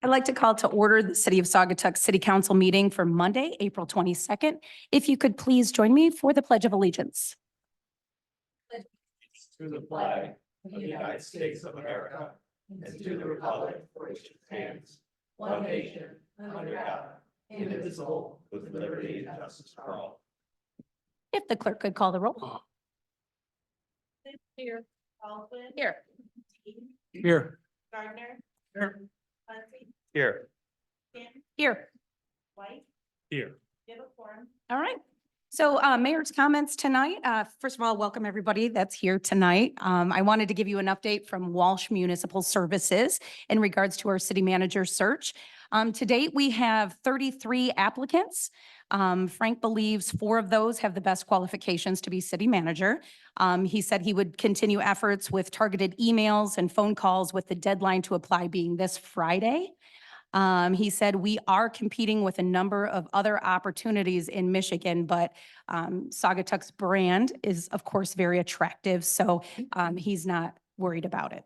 I'd like to call to order the City of Saugatuck City Council meeting for Monday, April 22nd. If you could please join me for the Pledge of Allegiance. To the flag of the United States of America and to the republic for which it stands, one nation, under God, indivisible, with liberty and justice for all. If the clerk could call the roll. Here. Baldwin. Here. Here. Gardner. Here. Muncy. Here. Kim. Here. White. Here. Delacorte. All right. So mayor's comments tonight. First of all, welcome everybody that's here tonight. I wanted to give you an update from Walsh Municipal Services in regards to our city manager search. To date, we have 33 applicants. Frank believes 4 of those have the best qualifications to be city manager. He said he would continue efforts with targeted emails and phone calls with the deadline to apply being this Friday. He said we are competing with a number of other opportunities in Michigan, but Saugatuck's brand is, of course, very attractive. So he's not worried about it.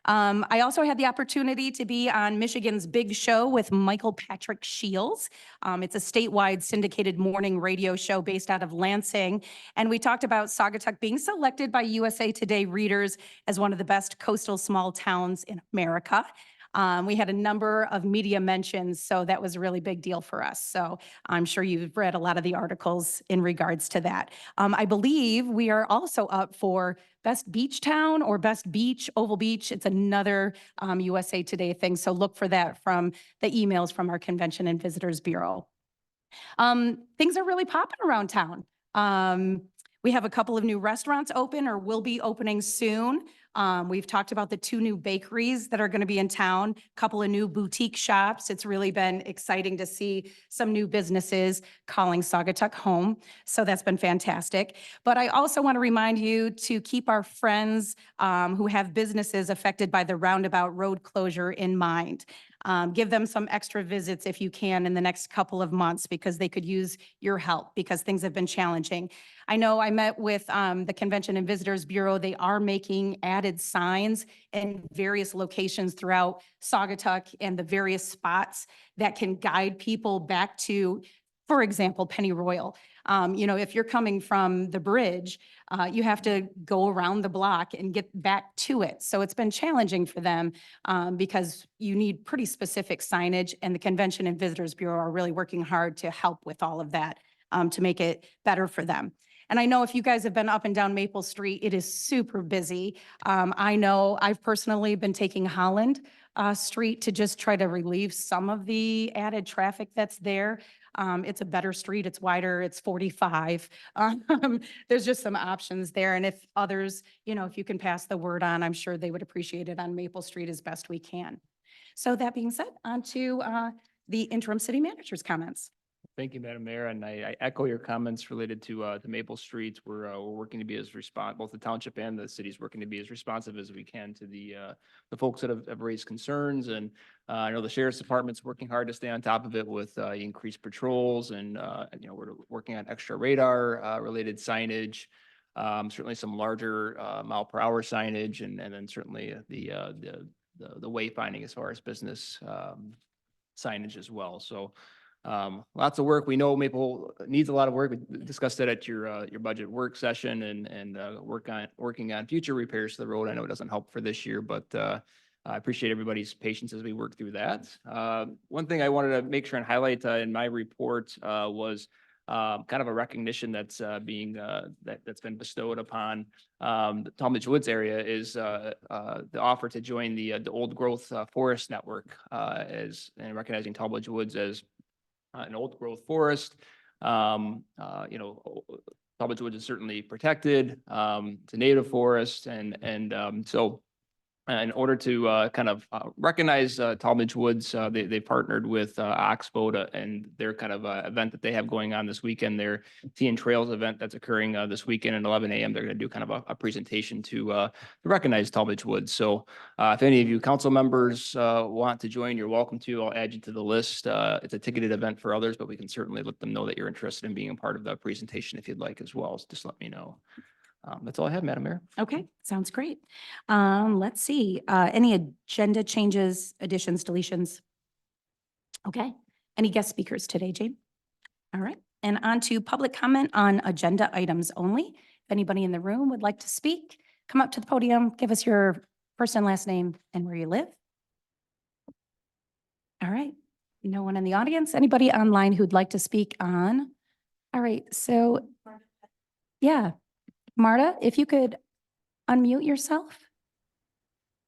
I also had the opportunity to be on Michigan's Big Show with Michael Patrick Shields. It's a statewide syndicated morning radio show based out of Lansing. And we talked about Saugatuck being selected by USA Today readers as one of the best coastal small towns in America. We had a number of media mentions, so that was a really big deal for us. So I'm sure you've read a lot of the articles in regards to that. I believe we are also up for Best Beach Town or Best Beach, Oval Beach. It's another USA Today thing, so look for that from the emails from our Convention and Visitors Bureau. Things are really popping around town. We have a couple of new restaurants open or will be opening soon. We've talked about the 2 new bakeries that are going to be in town, a couple of new boutique shops. It's really been exciting to see some new businesses calling Saugatuck home. So that's been fantastic. But I also want to remind you to keep our friends who have businesses affected by the roundabout road closure in mind. Give them some extra visits if you can in the next couple of months because they could use your help because things have been challenging. I know I met with the Convention and Visitors Bureau. They are making added signs in various locations throughout Saugatuck and the various spots that can guide people back to, for example, Pennyroyal. If you're coming from the bridge, you have to go around the block and get back to it. So it's been challenging for them because you need pretty specific signage, and the Convention and Visitors Bureau are really working hard to help with all of that to make it better for them. And I know if you guys have been up and down Maple Street, it is super busy. I know I've personally been taking Holland Street to just try to relieve some of the added traffic that's there. It's a better street, it's wider, it's 45. There's just some options there. And if others, if you can pass the word on, I'm sure they would appreciate it on Maple Street as best we can. So that being said, on to the interim city manager's comments. Thank you, Madam Mayor, and I echo your comments related to the Maple Street. We're working to be as both the township and the city's working to be as responsive as we can to the folks that have raised concerns. And I know the sheriff's department's working hard to stay on top of it with increased patrols, and we're working on extra radar related signage, certainly some larger mile per hour signage, and then certainly the wayfinding as far as business signage as well. So. Lots of work. We know Maple needs a lot of work. We discussed that at your budget work session and working on future repairs to the road. I know it doesn't help for this year, but I appreciate everybody's patience as we work through that. One thing I wanted to make sure and highlight in my report was kind of a recognition that's that's been bestowed upon the Talmadge Woods area is the offer to join the Old Growth Forest Network and recognizing Talmadge Woods as an old growth forest. Talmadge Woods is certainly protected. It's a native forest, and so in order to kind of recognize Talmadge Woods, they partnered with Oxbow and their kind of event that they have going on this weekend, their Tea and Trails event that's occurring this weekend at 11 a.m. They're going to do kind of a presentation to recognize Talmadge Woods. So if any of you council members want to join, you're welcome to. I'll add you to the list. It's a ticketed event for others, but we can certainly let them know that you're interested in being a part of the presentation if you'd like as well. So just let me know. That's all I have, Madam Mayor. Okay, sounds great. Let's see, any agenda changes, additions, deletions? Okay. Any guest speakers today, Jane? All right. And on to public comment on agenda items only. If anybody in the room would like to speak, come up to the podium, give us your first and last name and where you live. All right. No one in the audience? Anybody online who'd like to speak on? All right. So, yeah. Marta, if you could unmute yourself.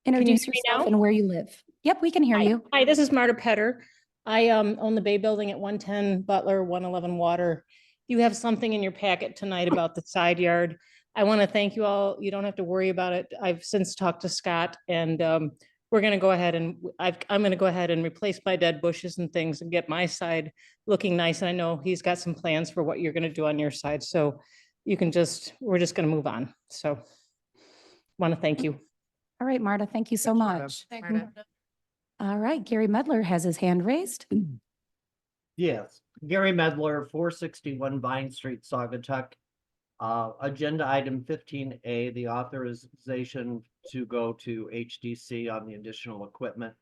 Introduce hear me yourself now? and where you live. Yep, we can hear you. Hi, this is Marta Petter. I own the Bay Building at 110 Butler, 111 Water. You have something in your packet tonight about the side yard. I want to thank you all. You don't have to worry about it. I've since talked to Scott and we're going to go ahead and I'm going to go ahead and replace my dead bushes and things and get my side looking nice. And I know he's got some plans for what you're going to do on your side. So you can we're just going to move on. So want to thank you. All right, Marta, thank you so much. All right, Gary Medler has his hand raised. Yes, Gary Medler, 461 Vine Street, Saugatuck. Agenda item 15A, the authorization to go to HDC on the additional equipment.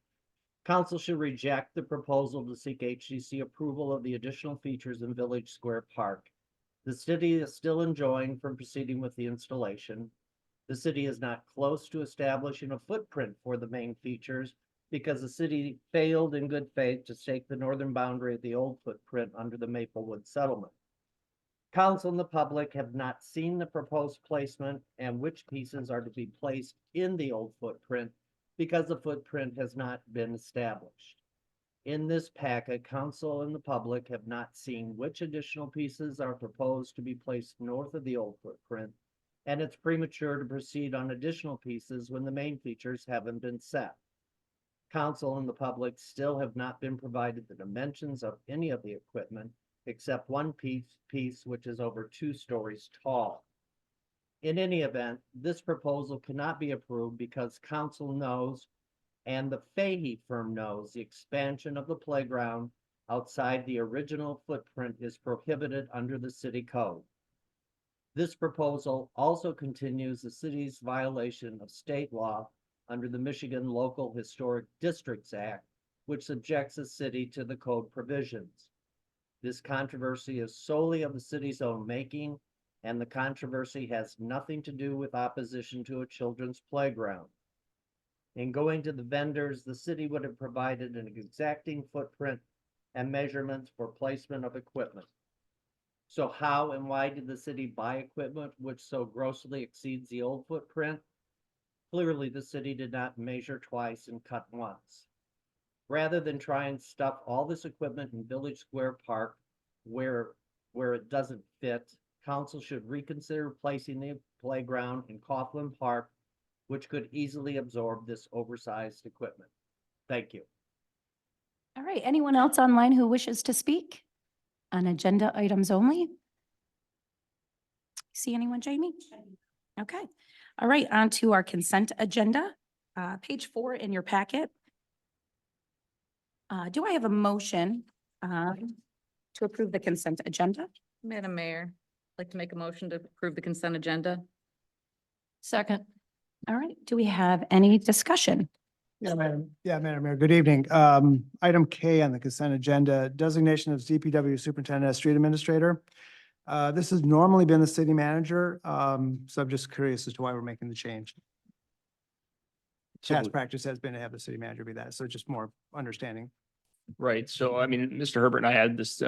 Council should reject the proposal to seek HDC approval of the additional features in Village Square Park. The city is still enjoined from proceeding with the installation. The city is not close to establishing a footprint for the main features because the city failed in good faith to stake the northern boundary of the old footprint under the Maplewood settlement. Council and the public have not seen the proposed placement and which pieces are to be placed in the old footprint because the footprint has not been established. In this packet, council and the public have not seen which additional pieces are proposed to be placed north of the old footprint, and it's premature to proceed on additional pieces when the main features haven't been set. Council and the public still have not been provided the dimensions of any of the equipment except one piece which is over 2 stories tall. In any event, this proposal cannot be approved because council knows and the Fahey firm knows the expansion of the playground outside the original footprint is prohibited under the city code. This proposal also continues the city's violation of state law under the Michigan Local Historic Districts Act, which subjects the city to the code provisions. This controversy is solely of the city's own making, and the controversy has nothing to do with opposition to a children's playground. In going to the vendors, the city would have provided an exacting footprint and measurements for placement of equipment. So how and why did the city buy equipment which so grossly exceeds the old footprint? Clearly, the city did not measure twice and cut once. Rather than try and stuff all this equipment in Village Square Park where it doesn't fit, council should reconsider placing the playground in Coughlin Park, which could easily absorb this oversized equipment. Thank you. All right, anyone else online who wishes to speak on agenda items only? See anyone, Jamie? Okay. All right, on to our consent agenda, page 4 in your packet. Do I have a motion to approve the consent agenda? Madam Mayor, I'd like to make a motion to approve the consent agenda. Second. All right, do we have any discussion? Madam Mayor, good evening. Item K on the consent agenda, designation of DPW superintendent as street administrator. This has normally been the city manager, so I'm just curious as to why we're making the change. So- Past practice has been to have the city manager be that, so just more understanding. Right. So I mean, Mr. Herbert and I had this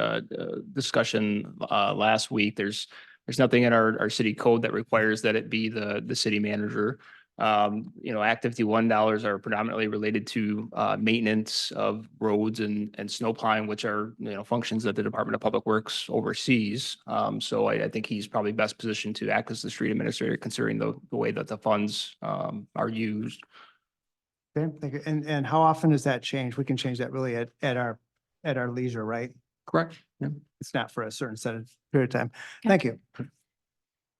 discussion last week. There's nothing in our city code that requires that it be the city manager. Act 51 dollars are predominantly related to maintenance of roads and snow plowing, which are, functions that the Department of Public Works oversees. So I think he's probably best positioned to act as the street administrator, considering the way that the funds are used. Okay, thank you. And how often does that change? We can change that really at our leisure, right? Correct. Yeah. It's not for a certain set of period of time. Okay. Thank you.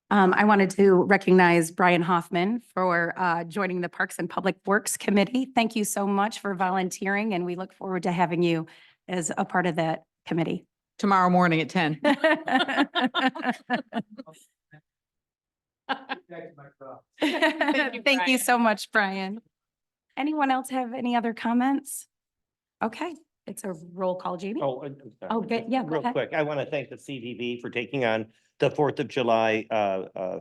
I wanted to recognize Brian Hoffman for joining the Parks and Public Works Committee. Thank you so much for volunteering, and we look forward to having you as a part of that committee. Tomorrow morning at 10. Thank you so much, Brian. Anyone else have any other comments? Okay, It's a roll call, Jamie. Oh, I'm sorry. Oh, good. Just Yeah, go Real ahead. quick, I want to thank the CVB for taking on the 4th of July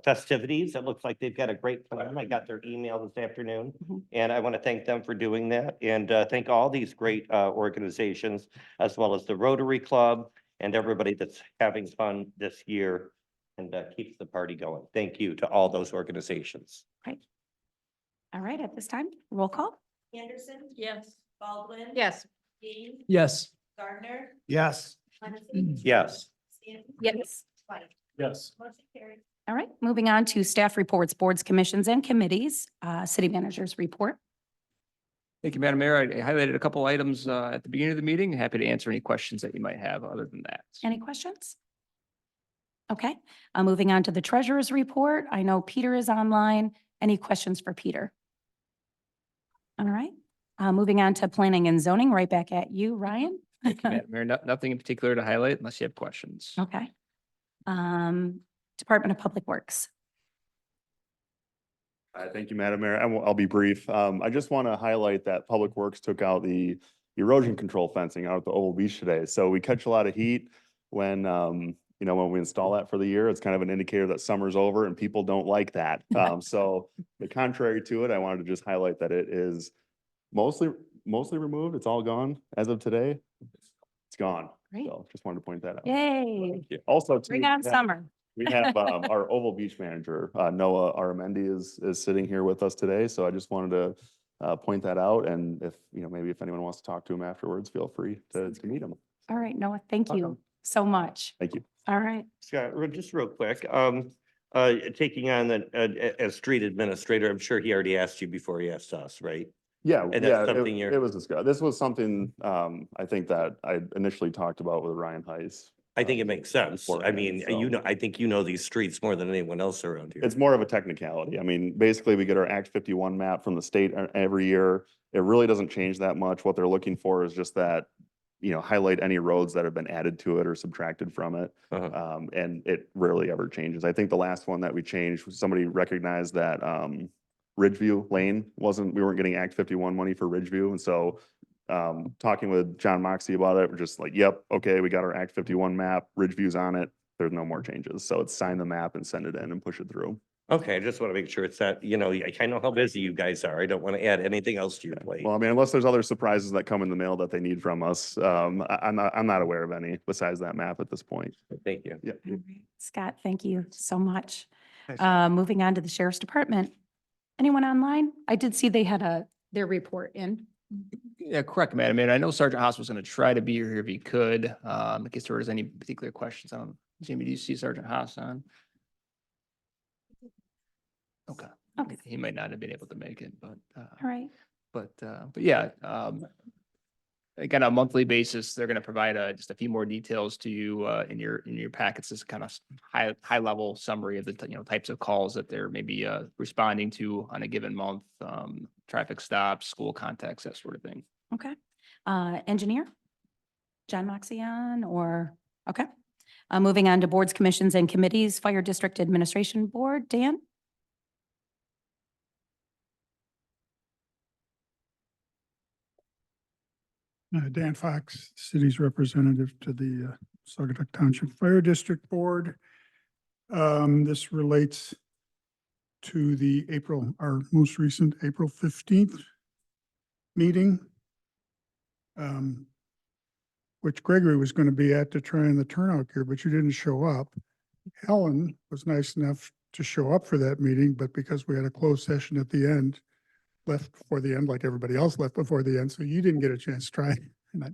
festivities. It looks like they've got a great plan. I got their email this afternoon. Mhm. And I want to thank them for doing that and thank all these great organizations as well as the Rotary Club and everybody that's having fun this year and keeps the party going. Thank you to all those organizations. All right, at this time, roll call. Anderson, Yes. Baldwin. Yes. Dean, Yes. Gardner, Yes. Hennessy. Yes. Stanton. Yes. White. Yes. Motion carried. All right, moving on to staff reports, boards, commissions, and committees, city managers report. Thank you, Madam Mayor. I highlighted a couple items at the beginning of the meeting. Happy to answer any questions that you might have other than that. Any questions? Okay, moving on to the treasurer's report. I know Peter is online. Any questions for Peter? All right, moving on to planning and zoning, right back at you, Ryan. Thank you, Madam Mayor. Nothing in particular to highlight unless you have questions. Okay. Department of Public Works. Thank you, Madam Mayor. I'll be brief. I just want to highlight that Public Works took out the erosion control fencing out at the Oval Beach today. So we catch a lot of heat when, when we install that for the year. It's kind of an indicator that summer's over and people don't like that. So the contrary to it, I wanted to just highlight that it is mostly removed. It's all gone as of today. It's gone. Great. So just wanted to point that out. Yay, Thank you. Also, too, bring on we have- summer. we have our Oval Beach manager, Noah Aramendi is sitting here with us today. So I just wanted to point that out. And if, maybe if anyone wants to talk to him afterwards, feel free to meet him. All right, Noah, thank you Welcome. so much. Thank you. All right, Scott, just real quick, taking on as street administrator, I'm sure he already asked you before he asked us, right? Yeah, And that's yeah, something you're- it was discussed. This was something I think that I initially talked about with Ryan Heiss. I think it makes sense. I beforehand, mean, so- I think you know these streets more than anyone else around here. It's more of a technicality. I mean, basically, we get our Act 51 map from the state every year. It really doesn't change that much. What they're looking for is just that, highlight any roads that have been added to it or subtracted from it. Uh-huh. And it rarely ever changes. I think the last one that we changed, was somebody recognized that Ridgeview Lane we weren't getting Act 51 money for Ridgeview. And so talking with John Moxie about it, we're just like, yep, okay, we got our Act 51 map, Ridgeview's on it. There's no more changes. So it's sign the map and send it in and push it through. Okay, I just want to make sure it's that, I know how busy you guys are. I don't want to add anything else to your plate. Well, I mean, unless there's other surprises that come in the mail that they need from us, I'm not aware of any besides that map at this point. Thank you. Yeah. all right. Scott, thank you so much. Thanks. Moving on to the sheriff's department. Anyone online? I did see they had their report in. Yeah, correct, Madam Mayor. I know Sergeant Haas was going to try to be here if he could. In case there was any particular questions on, Jamie, do you see Sergeant Haas on? Okay. Okay. He might not have been able to make it, but, All right, but yeah, again, on a monthly basis, they're going to provide just a few more details to you in your packets, this kind of high level summary of the types of calls that they're maybe responding to on a given month, traffic stops, school contacts, that sort of thing. okay. Engineer? John Moxie on or, okay. Moving on to boards, commissions, and committees, Fire District Administration Board, Dan? Dan Fox, city's representative to the Saugatuck Township Fire District Board. This relates to our most recent April 15th meeting, which Gregory was going to be at to try in the turnout gear, but you didn't show up. Helen was nice enough to show up for that meeting, but because we had a closed session at the end, left before the end, like everybody else left before the end, so you didn't get a chance to try.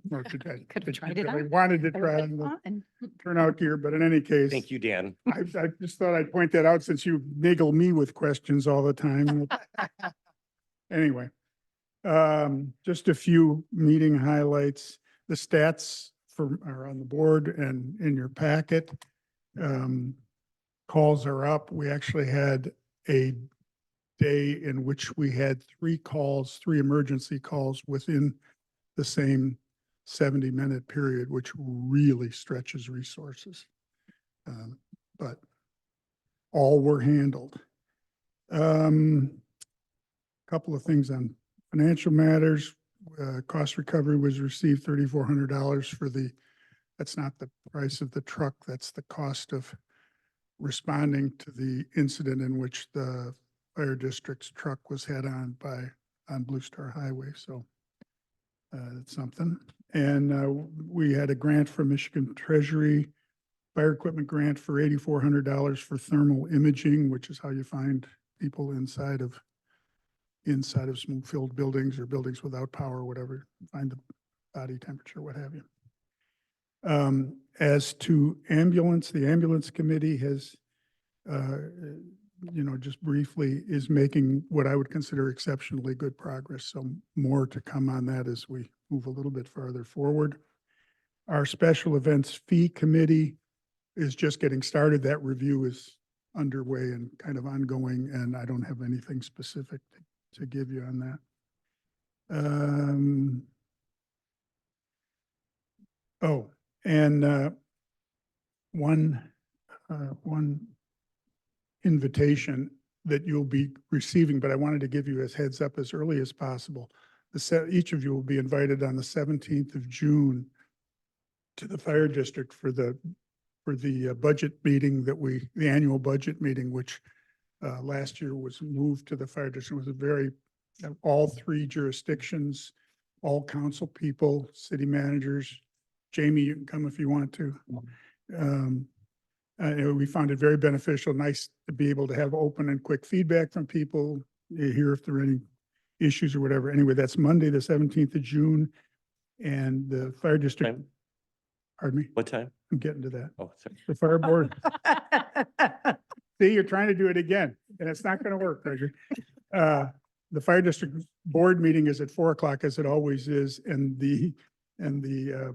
Nor did I. Could have But tried you it really on. wanted to That try would've on been the fun. turnout gear, but in any case. Thank you, Dan. I just thought I'd point that out since you niggle me with questions all the time. Anyway, just a few meeting highlights. The stats are on the board and in your packet. Calls are up. We actually had a day in which we had three emergency calls within the same 70-minute period, which really stretches resources. But all were handled. Couple of things on financial matters. cost recovery was received $3,400 for that's not the price of the truck, that's the cost of responding to the incident in which the fire district's truck was on Blue Star Highway, so that's something. And we had a grant from Michigan Treasury, fire equipment grant for $8,400 for thermal imaging, which is how you find people inside of smoke-filled buildings or buildings without power, or whatever, find the body temperature, what have you. As to ambulance, the ambulance committee has, just briefly is making what I would consider exceptionally good progress. So more to come on that as we move a little bit farther forward. Our special events fee committee is just getting started. That review is underway and kind of ongoing, and I don't have anything specific to give you on that. One invitation that you'll be receiving, but I wanted to give you as heads up as early as possible. Each of you will be invited on the 17th of June to the fire district for the budget meeting the annual budget meeting, which last year was moved to the fire district. It was all three jurisdictions, all council people, city managers. Jamie, you can come if you want to. We found it very beneficial, nice to be able to have open and quick feedback from people, hear if there are any issues or whatever. Anyway, that's Monday, the 17th of June, and the fire district. Time? Pardon me? What time? I'm getting to that. Oh, sorry. The fire board. See, you're trying to do it again, and it's not going to work, Roger. The fire district board meeting is at 4 o'clock, as it always is, and the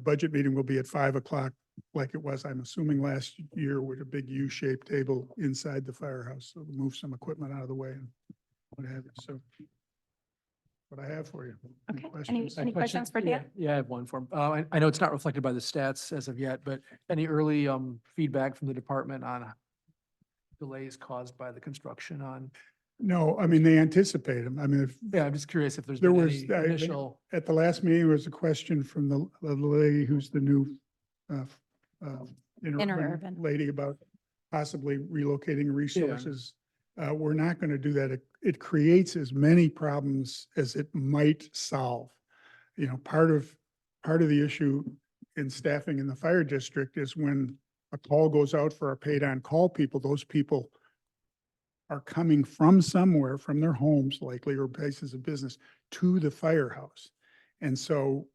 budget meeting will be at 5 o'clock, like it was, I'm assuming, last year, with a big U-shaped table inside the firehouse. So we'll move some equipment out of the way and what have you. So what I have for you. Okay. Any questions? questions for Dan? Yeah, I have one for him. I know it's not reflected by the stats as of yet, but any early feedback from the department on delays caused by the construction on? No, I mean, they anticipate them. I mean, Yeah, I'm just curious if there's There been was- any initial. at the last meeting, there was a question from the lady who's the new interurban Interurban. lady about possibly relocating resources. We're not going to do that. It creates as many problems as it might solve. Part of the issue in staffing in the fire district is when a call goes out for our paid on call people, those people are coming from somewhere, from their homes likely, or places of business, to the firehouse. And so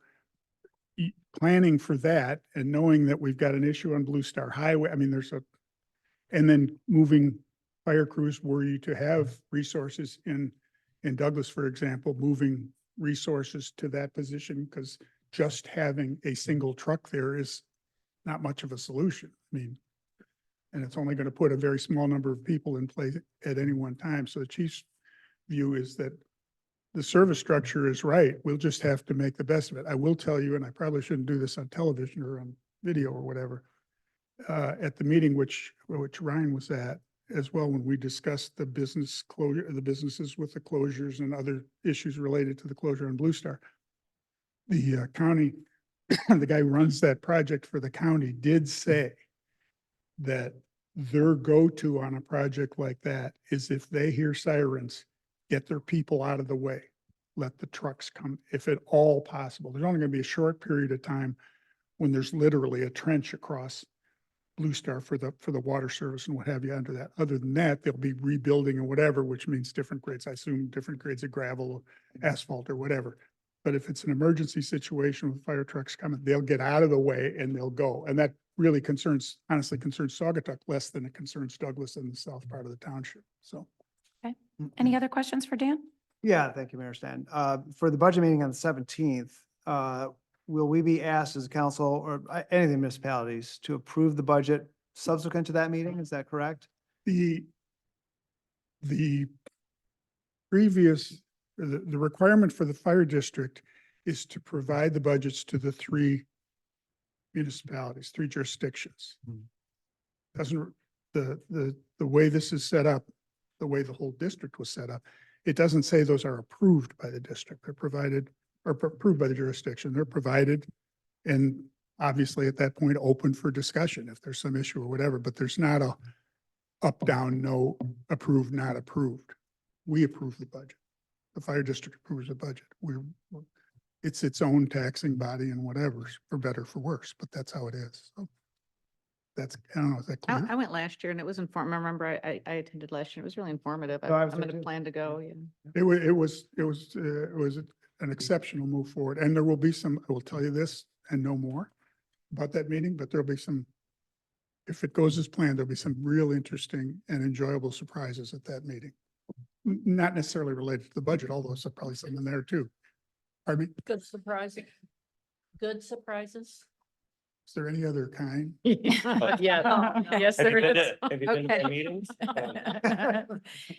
planning for that and knowing that we've got an issue on Blue Star Highway, I mean, and then moving fire crews, were you to have resources in Douglas, for example, moving resources to that position, because just having a single truck there is not much of a solution. I mean, and it's only going to put a very small number of people in place at any one time. So the chief's view is that the service structure is right. We'll just have to make the best of it. I will tell you, and I probably shouldn't do this on television or on video or whatever, at the meeting which Ryan was at as well, when we discussed the business closure, the businesses with the closures and other issues related to the closure on Blue Star, the county, the guy who runs that project for the county did say that their go-to on a project like that is if they hear sirens, get their people out of the way, let the trucks come, if at all possible. There's only going to be a short period of time when there's literally a trench across Blue Star for the water service and what have you under that. Other than that, they'll be rebuilding or whatever, which means different grades. I assume different grades of gravel, asphalt or whatever. But if it's an emergency situation with fire trucks coming, they'll get out of the way and they'll go. And that really honestly concerns Saugatuck less than it concerns Douglas and the south part of the township. So. Any other questions for Dan? Yeah, thank you, Mayor Stan. For the budget meeting on the 17th, will we be asked as a council or any of the municipalities to approve the budget subsequent to that meeting? Is that correct? The previous, the requirement for the fire district is to provide the budgets to the three municipalities, three jurisdictions. Doesn't, the way this is set up, the way the whole district was set up, it doesn't say those are approved by the district. They're provided or approved by the jurisdiction. They're provided and obviously at that point, open for discussion if there's some issue or whatever, but there's not a up, down, no, approved, not approved. We approve the budget. The fire district approves the budget. It's its own taxing body and whatever, for better, for worse, but that's how it is. So that's, I don't know, is that I clear? went last year and it was informative. I remember I attended last year. It was really informative. Oh, I was I'm there going to too. plan to go. Yeah. It was an exceptional move forward. And there will be some, I will tell you this and no more about that meeting, but there'll be some, if it goes as planned, there'll be some real interesting and enjoyable surprises at that meeting. Not necessarily related to the budget, although there's probably some in there too. Pardon me, Good surprises. Good surprises. is there any other kind? Yeah, yes, Have you there been is. to, have you been to Okay. the meetings?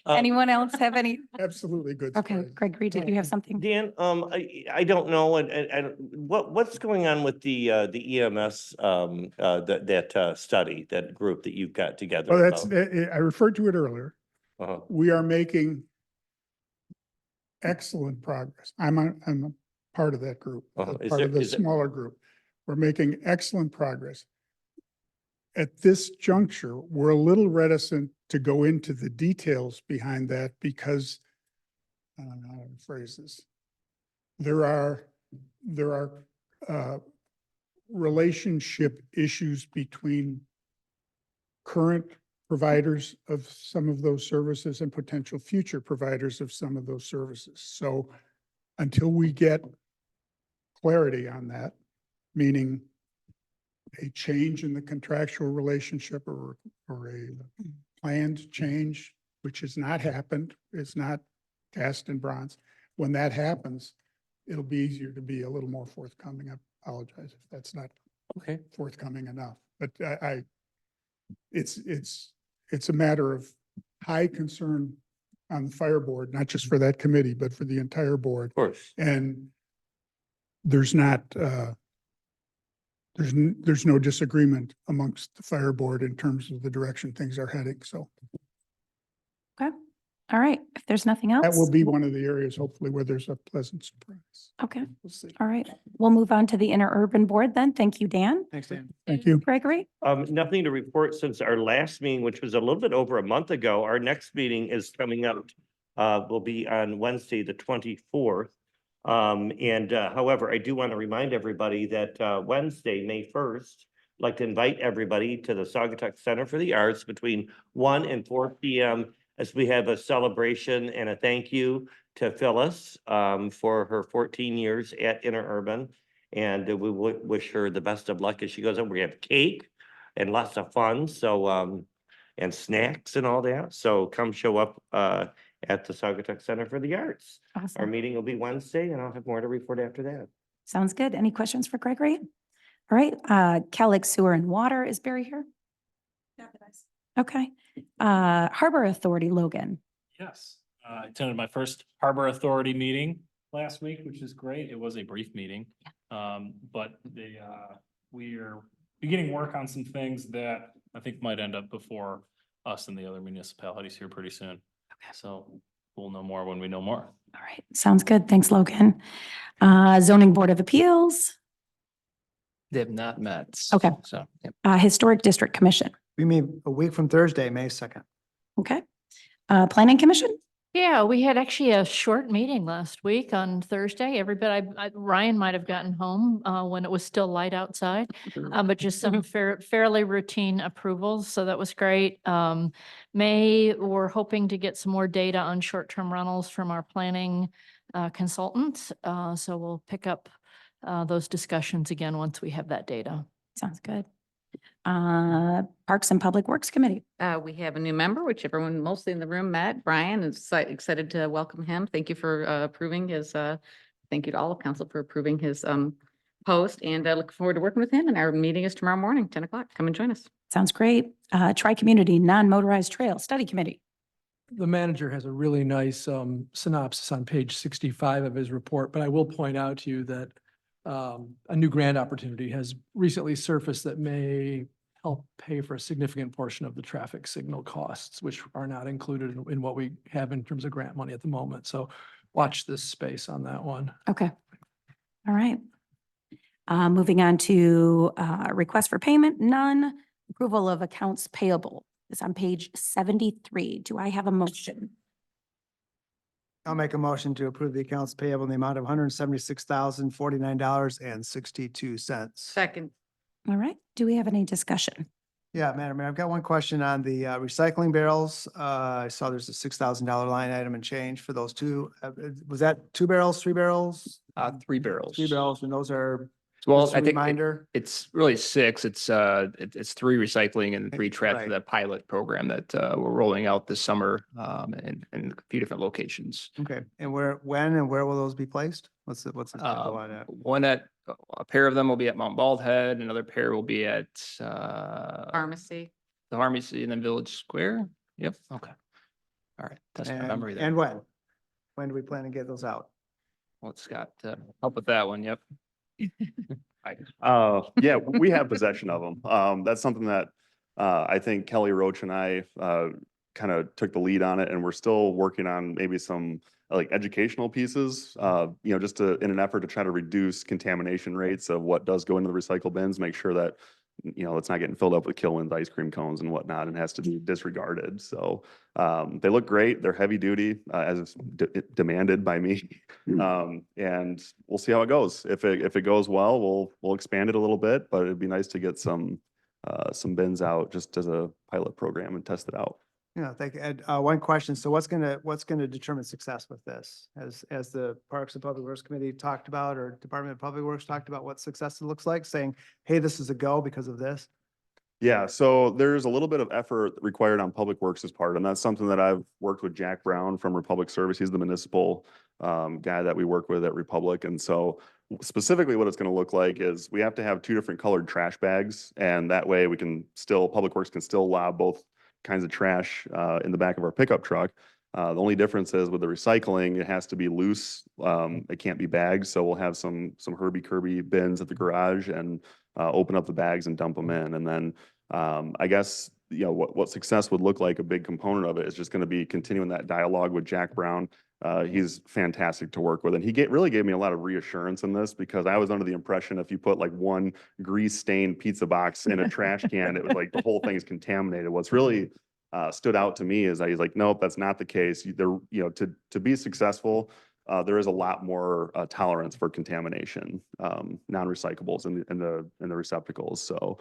Anyone else have any? Absolutely good. Okay, surprises. Gregory, did you have something? Dan, I don't know, and what's going on with the EMS, that study, that group that you've got together? Well, that's, about? I referred to it earlier. Uh-huh. We are making excellent progress. I'm a part of that group, Uh-huh. Is part there- of the is it- smaller group. We're making excellent progress. At this juncture, we're a little reticent to go into the details behind that because, I don't know how to phrase this. There are relationship issues between current providers of some of those services and potential future providers of some of those services. So until we get clarity on that, meaning a change in the contractual relationship or a planned change, which has not happened, it's not cast in bronze. When that happens, it'll be easier to be a little more forthcoming. I apologize if that's not Okay. forthcoming enough, but it's a matter of high concern on the fire board, not just for that committee, but for the entire board. Of course. And there's not, there's no disagreement amongst the fire board in terms of the direction things are heading. So Okay, all right. If there's nothing else. that will be one of the areas hopefully where there's a pleasant surprise. Okay, We'll see. all right. We'll move on to the interurban board then. Thank you, Dan. Thanks, Dan. Thank you. Gregory? Nothing to report since our last meeting, which was a little bit over a month ago. Our next meeting is coming up, will be on Wednesday, the 24th. However, I do want to remind everybody that, Wednesday, May 1st, I'd like to invite everybody to the Saugatuck Center for the Arts between 1 and 4 p.m. as we have a celebration and a thank you to Phyllis, for her 14 years at Interurban. And we wish her the best of luck as she goes on. We have cake and lots of fun. So, and snacks and all that. So come show up, at the Saugatuck Center for the Arts. Our Awesome. meeting will be Wednesday and I'll have more to report after that. Sounds good. Any questions for Gregory? All right, Calic Sewer and Water, is Barry here? Okay. Harbor Authority, Logan. Yes, I attended my first Harbor Authority meeting last week, which is great. It was a brief meeting. But we are beginning work on some things that I think might end up before us and the other municipalities here pretty soon. So we'll know more when we know more. All right, sounds good. Thanks, Logan. Zoning Board of Appeals, They have not met. Okay. So, yep. Historic District Commission. We meet a week from Thursday, May 2nd. Okay. Planning Commission? Yeah, we had actually a short meeting last week on Thursday. Everybody, Ryan might have gotten home when it was still light outside. But just some fairly routine approvals, so that was great. May, we're hoping to get some more data on short-term rentals from our planning consultant. So we'll pick up those discussions again once we have that data. Sounds good. Parks and Public Works Committee. We have a new member, which everyone mostly in the room met. Brian is excited to welcome him. Thank you for approving his, thank you to all of council for approving his post, and I look forward to working with him. And our meeting is tomorrow morning, 10 o'clock. Come and join us. Sounds great. Tri-Community Non-Motorized Trail Study Committee. The manager has a really nice synopsis on page 65 of his report, but I will point out to you that a new grant opportunity has recently surfaced that may help pay for a significant portion of the traffic signal costs, which are not included in what we have in terms of grant money at the moment. So watch this space on that one. Okay. All right. Moving on to request for payment, none. Approval of accounts payable is on page 73. Do I have a motion? I'll make a motion to approve the accounts payable in the amount of $176,049.62. Second. All right. Do we have any discussion? Yeah, Madam Mayor, I've got one question on the recycling barrels. I saw there's a $6,000 line item and change for those two. Was that 2 barrels, 3 barrels? 3 barrels. 3 barrels, and those are, Well, just a I think reminder. it's really 6. It's 3 recycling and 3 trash for Right. the pilot program that we're rolling out this summer in a few different locations. Okay, and when and where will those be placed? What's the schedule on that? One a pair of them will be at Mount Bald Head, another pair will be at Pharmacy. the Pharmacy and then Village Square. Yep, okay. All right, that's my memory there. And when? When do we plan to get those out? Well, Scott, help with that one, yep. Yeah, we have possession of them. That's something that I think Kelly Roach and I kind of took the lead on it, and we're still working on maybe some like educational pieces, just in an effort to try to reduce contamination rates of what does go into the recycle bins, make sure that it's not getting filled up with Kilwins ice cream cones and whatnot, and has to be disregarded. So they look great. They're heavy duty, as demanded by me. And we'll see how it goes. If it goes well, we'll expand it a little bit, but it'd be nice to get some bins out just as a pilot program and test it out. Yeah, thank you. Ed, one question. So what's gonna determine success with this? As the Parks and Public Works Committee talked about, or Department of Public Works talked about what success looks like, saying, hey, this is a go because of this? Yeah, so there's a little bit of effort required on Public Works' part, and that's something that I've worked with Jack Brown from Republic Service. He's the municipal guy that we work with at Republic. And so specifically what it's going to look like is we have to have 2 different colored trash bags, and that way Public Works can still lob both kinds of trash in the back of our pickup truck. The only difference is with the recycling, it has to be loose. It can't be bags. So we'll have some Herbie Kirby bins at the garage and open up the bags and dump them in. And then I guess, what success would look like, a big component of it is just going to be continuing that dialogue with Jack Brown. He's fantastic to work with. And he really gave me a lot of reassurance in this, because I was under the impression if you put like one grease stained pizza box in a trash can, it was like the whole thing is contaminated. What's really stood out to me is that he's like, nope, that's not the case. To be successful, there is a lot more tolerance for contamination, non-recyclables in the receptacles. So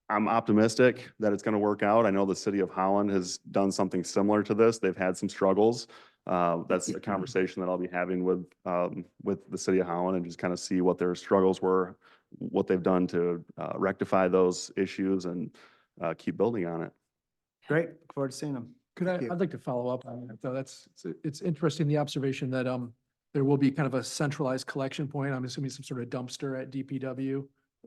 I'm optimistic that it's going to work out. I know the city of Holland has done something similar to this. They've had some struggles. That's a conversation that I'll be having with the city of Holland, and just kind of see what their struggles were, what they've done to rectify those issues, and keep building on it. Great, look forward to seeing them. I'd like to follow up on that, though. It's interesting, the observation that there will be kind of a centralized collection point. I'm assuming some sort of dumpster at DPW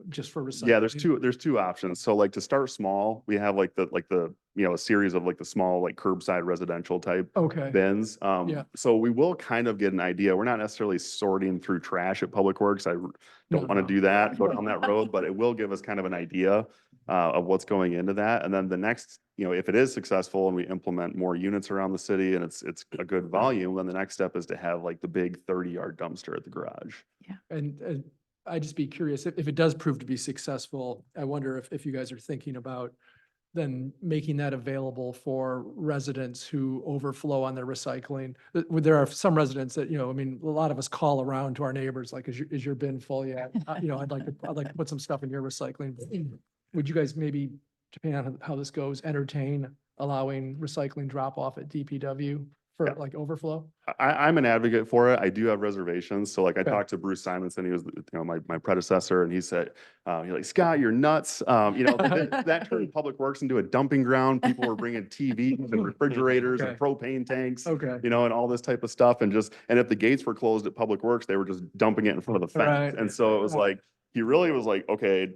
just for recycling. Yeah, there's two options. So like to start small, we have like the a series of like the small like curbside residential type Okay. bins. Yeah. So we will kind of get an idea. We're not necessarily sorting through trash at Public Works. I No, don't want to no. do that, go down that road, but it will give us kind of an idea of what's going into that. And then the next, if it is successful and we implement more units around the city and it's a good volume, then the next step is to have like the big 30-yard dumpster at the garage. And I'd just be curious, if it does prove to be successful, I wonder if you guys are thinking about then making that available for residents who overflow on their recycling. There are some residents that, a lot of us call around to our neighbors, like, is your bin full yet? I'd like to put some stuff in your recycling. Would you guys maybe, depending on how this goes, entertain allowing recycling drop off at DPW for like overflow? I'm an advocate for it. I do have reservations. So like I Okay. talked to Bruce Simonson, he was, my predecessor, and he said, he's like, Scott, you're nuts. That turned Public Works into a dumping ground. People were bringing TVs and refrigerators and Okay. propane tanks, Okay. and all this type of stuff. And if the gates were closed at Public Works, they were just dumping it in front of the fence. Right. And so it was like, he really was like, okay,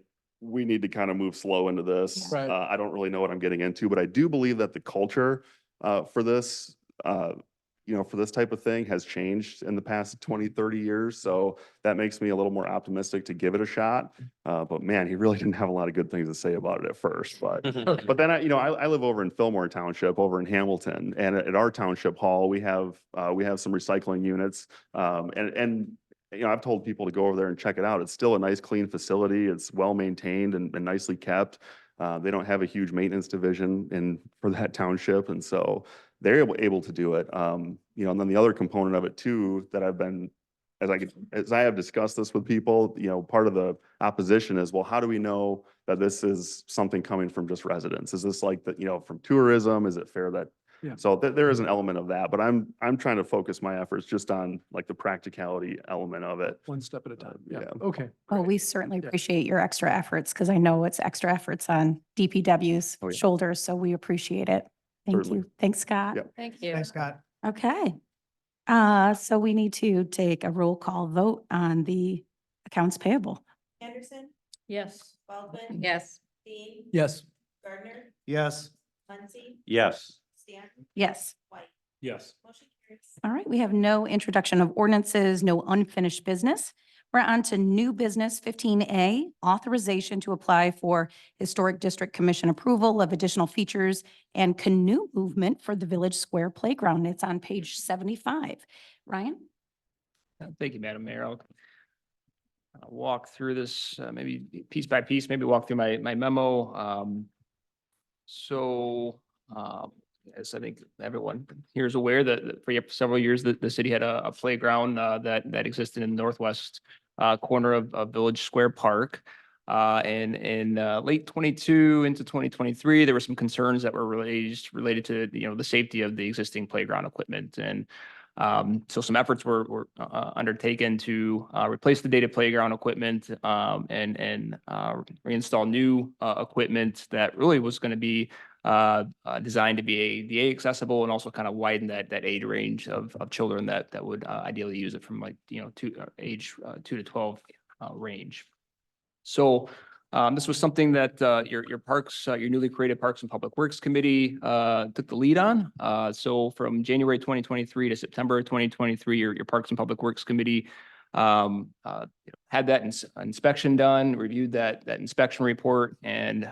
we need to kind of move slow into this. Right. I don't really know what I'm getting into, but I do believe that the culture for this, for this type of thing has changed in the past 20, 30 years. So that makes me a little more optimistic to give it a shot. But man, he really didn't have a lot of good things to say about it at first. But then I live over in Fillmore Township, over in Hamilton, and at our township hall, we have some recycling units. And I've told people to go over there and check it out. It's still a nice, clean facility. It's well maintained and nicely kept. They don't have a huge maintenance division for that township, and so they're able to do it. And then the other component of it too, that I've been, as I have discussed this with people, part of the opposition is, well, how do we know that this is something coming from just residents? Is this like from tourism? Is it fair that? Yeah. So there is an element of that, but I'm trying to focus my efforts just on like the practicality element of it. One step at a time. Yeah, Yeah. okay. Well, great. we certainly Yeah. appreciate your extra efforts because I know it's extra efforts on DPW's Oh, yeah. shoulders, so we appreciate it. Thank Certainly. you. Thanks, Scott. Yep. Thank you. Thanks, Scott. Okay. So we need to take a roll call vote on the accounts payable. Anderson, Yes. Baldwin. Yes. Dean, Yes. Gardner, Yes. Muncy, Yes. Stanton, Yes. White. Yes. Motion carries. All right, we have no introduction of ordinances, no unfinished business. We're on to new business 15A, authorization to apply for Historic District Commission approval of additional features and canoe movement for the Village Square Playground. It's on page 75. Ryan? Thank you, Madam Mayor. I'll walk through this, maybe piece by piece, maybe walk through my memo. As I think everyone here is aware that for several years, the city had a playground that existed in the northwest corner of Village Square Park. And in late 22 into 2023, there were some concerns that were related to, the safety of the existing playground equipment. And so some efforts were undertaken to replace the dated playground equipment and reinstall new equipment that really was going to be designed to be ADA accessible and also kind of widen that age range of children that would ideally use it from age 2 to 12 range. So this was something that your parks, your newly created Parks and Public Works Committee took the lead on. So from January 2023 to September 2023, your Parks and Public Works Committee had that inspection done, reviewed that inspection report, and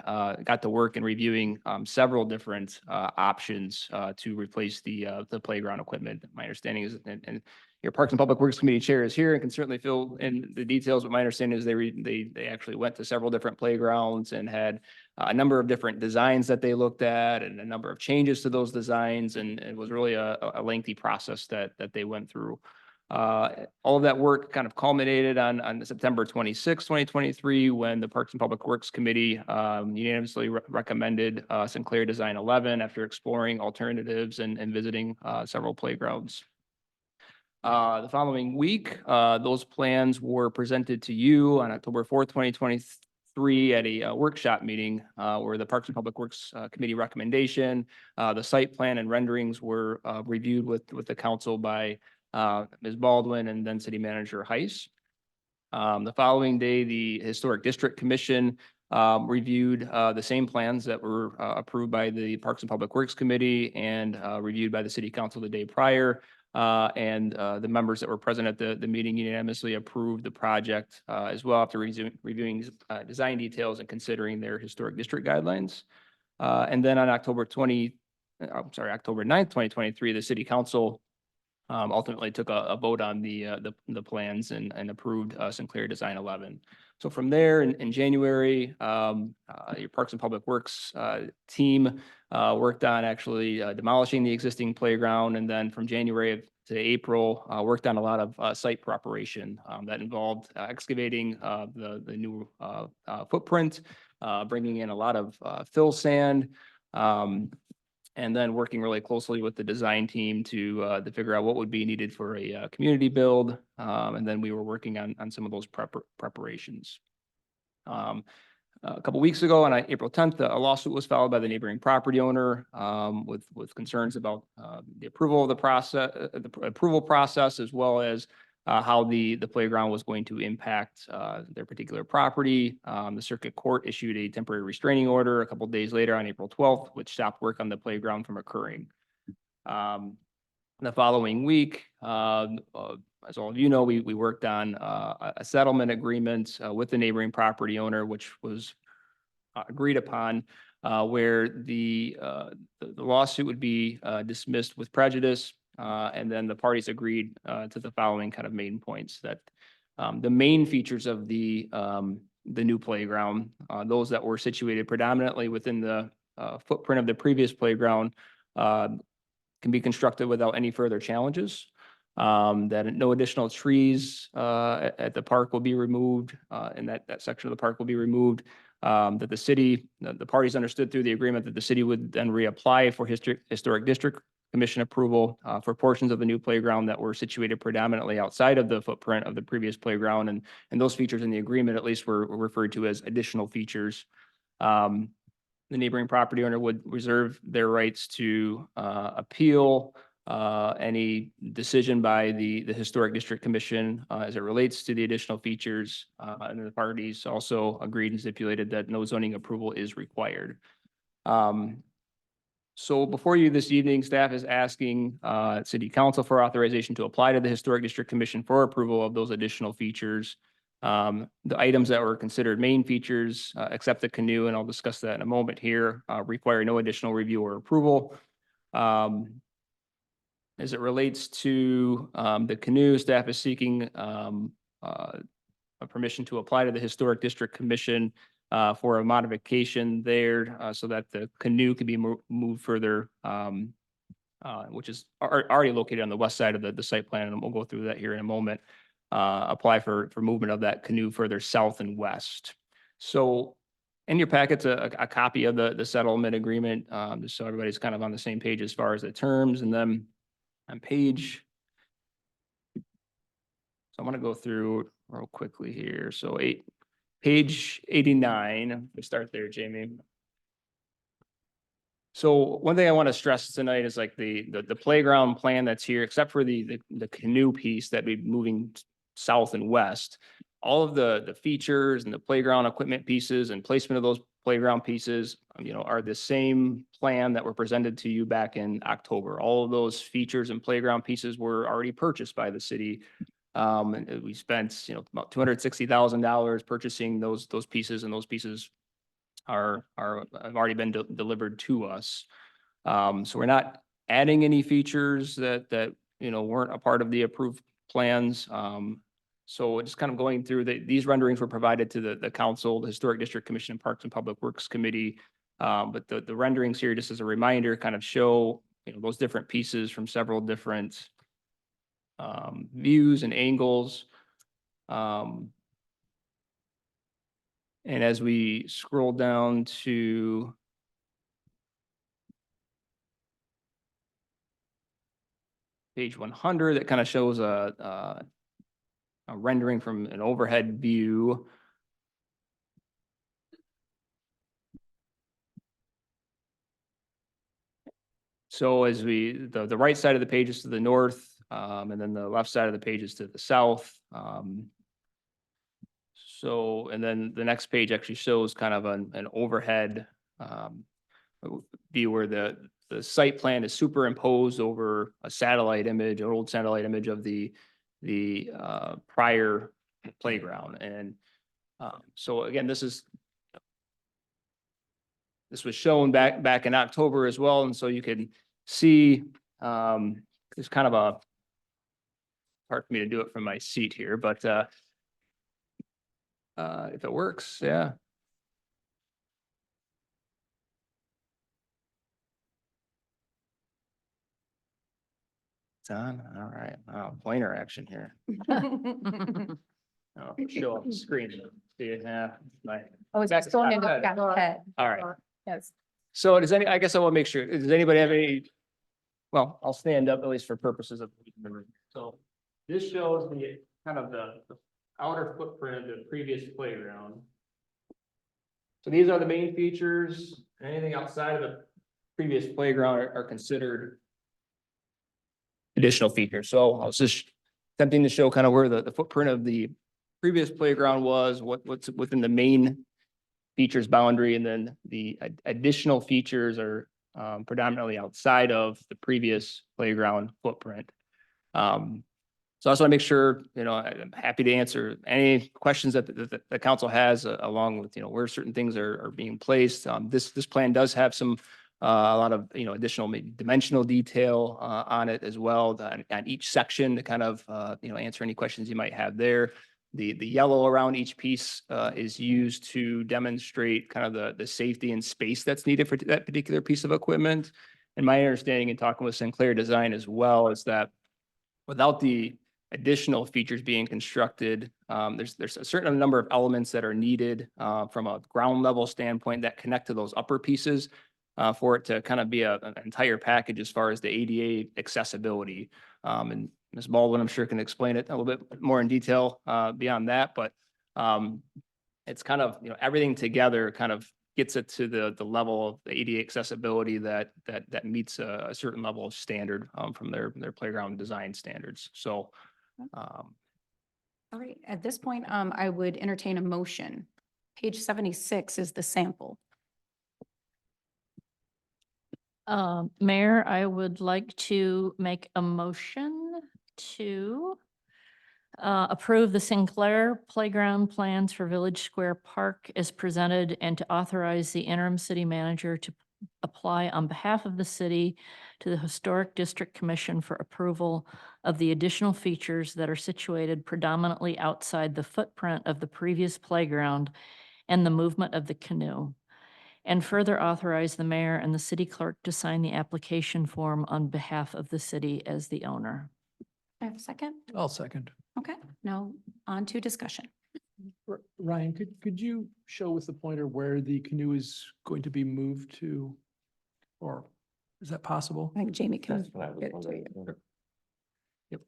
got to work in reviewing several different options to replace the playground equipment. My understanding is, and your Parks and Public Works Committee chair is here and can certainly fill in the details, but my understanding is they actually went to several different playgrounds and had a number of different designs that they looked at and a number of changes to those designs, and it was really a lengthy process that they went through. All of that work kind of culminated on September 26, 2023, when the Parks and Public Works Committee unanimously recommended Sinclair Design 11 after exploring alternatives and visiting several playgrounds. The following week, those plans were presented to you on October 4th, 2023 at a workshop meeting where the Parks and Public Works Committee recommendation, the site plan and renderings were reviewed with the council by Ms. Baldwin and then City Manager Heiss. The following day, the Historic District Commission reviewed the same plans that were approved by the Parks and Public Works Committee and reviewed by the City Council the day prior. And the members that were present at the meeting unanimously approved the project as well after reviewing design details and considering their historic district guidelines. And then on October 9th, 2023, the City Council ultimately took a vote on the plans and approved Sinclair Design 11. So from there in January, your Parks and Public Works team worked on actually demolishing the existing playground. And then from January to April, worked on a lot of site preparation that involved excavating the new footprint, bringing in a lot of fill sand, and then working really closely with the design team to figure out what would be needed for a community build. And then we were working on some of those preparations. A couple weeks ago, on April 10th, a lawsuit was filed by the neighboring property owner with concerns about the approval of the approval process, as well as how the playground was going to impact their particular property. The circuit court issued a temporary restraining order a couple of days later on April 12th, which stopped work on the playground from occurring. The following week, as all of you know, we worked on a settlement agreement with the neighboring property owner, which was agreed upon, where the lawsuit would be dismissed with prejudice. And then the parties agreed to the following kind of main points that the main features of the new playground, those that were situated predominantly within the footprint of the previous playground, can be constructed without any further challenges. That no additional trees at the park will be removed, and that section of the park will be removed. That the city, the parties understood through the agreement that the city would then reapply for historic district commission approval for portions of the new playground that were situated predominantly outside of the footprint of the previous playground. And those features in the agreement at least were referred to as additional features. The neighboring property owner would reserve their rights to appeal any decision by the Historic District Commission as it relates to the additional features. And the parties also agreed and stipulated that no zoning approval is required. So before you this evening, staff is asking City Council for authorization to apply to the Historic District Commission for approval of those additional features. The items that were considered main features, except the canoe, and I'll discuss that in a moment here, require no additional review or approval. As it relates to the canoe, staff is seeking a permission to apply to the Historic District Commission for a modification there so that the canoe can be moved further, which is already located on the west side of the site plan, and we'll go through that here in a moment. Apply for movement of that canoe further south and west. So in your packet's a copy of the settlement agreement, just so everybody's kind of on the same page as far as the terms. And then on page, so I'm going to go through real quickly here. So page 89, we start there, Jamie. So one thing I want to stress tonight is like the playground plan that's here, except for the canoe piece that we moving south and west. All of the features and the playground equipment pieces and placement of those playground pieces, are the same plan that were presented to you back in October. All of those features and playground pieces were already purchased by the city. And we spent, about $260,000 purchasing those pieces, and those pieces have already been delivered to us. So we're not adding any features that weren't a part of the approved plans. So just kind of going through these renderings were provided to the council, the Historic District Commission, and Parks and Public Works Committee. But the renderings here, just as a reminder, kind of show those different pieces from several different views and angles. And as we scroll down to page 100, that kind of shows a rendering from an overhead view. So as the right side of the page is to the north, and then the left side of the page is to the south. And then the next page actually shows kind of an overhead view where the site plan is superimposed over a satellite image, an old satellite image of the prior playground. And so again, this was shown back in October as well. And so you can see there's kind of hard for me to do it from my seat here, but if it works, yeah. It's on. All right. Wow, pointer action here. Oh, show up the screen. See, yeah. Oh, it's Back- going into back- Scott's head. All right. Yes. So I guess I will make sure, does anybody have any? Well, I'll stand up at least for purposes of. So this shows the kind of the outer footprint of the previous playground. So these are the main features. Anything outside of the previous playground are considered additional features. So I was just attempting to show kind of where the footprint of the previous playground was, what's within the main features boundary, and then the additional features are predominantly outside of the previous playground footprint. So I just want to make sure, I'm happy to answer any questions that the council has along with, where certain things are being placed. This plan does have some a lot of, additional maybe dimensional detail on it as well, on each section to kind of, answer any questions you might have there. The yellow around each piece is used to demonstrate kind of the safety and space that's needed for that particular piece of equipment. And my understanding in talking with Sinclair Design as well is that without the additional features being constructed, there's a certain number of elements that are needed from a ground level standpoint that connect to those upper pieces for it to kind of be an entire package as far as the ADA accessibility. And Ms. Baldwin, I'm sure can explain it a little bit more in detail beyond that, but it's kind of, everything together kind of gets it to the level of the ADA accessibility that meets a certain level of standard from their playground design standards. So All right, at this point, I would entertain a motion. Page 76 is the sample. Mayor, I would like to make a motion to approve the Sinclair Playground plans for Village Square Park as presented and to authorize the interim city manager to apply on behalf of the city to the Historic District Commission for approval of the additional features that are situated predominantly outside the footprint of the previous playground and the movement of the canoe. And further authorize the mayor and the city clerk to sign the application form on behalf of the city as the owner. I have a second? I'll second. Okay, now on to discussion. Ryan, could you show with the pointer where the canoe is going to be moved to? Or is that possible? I think Jamie can That's what I was get it to wondering. you.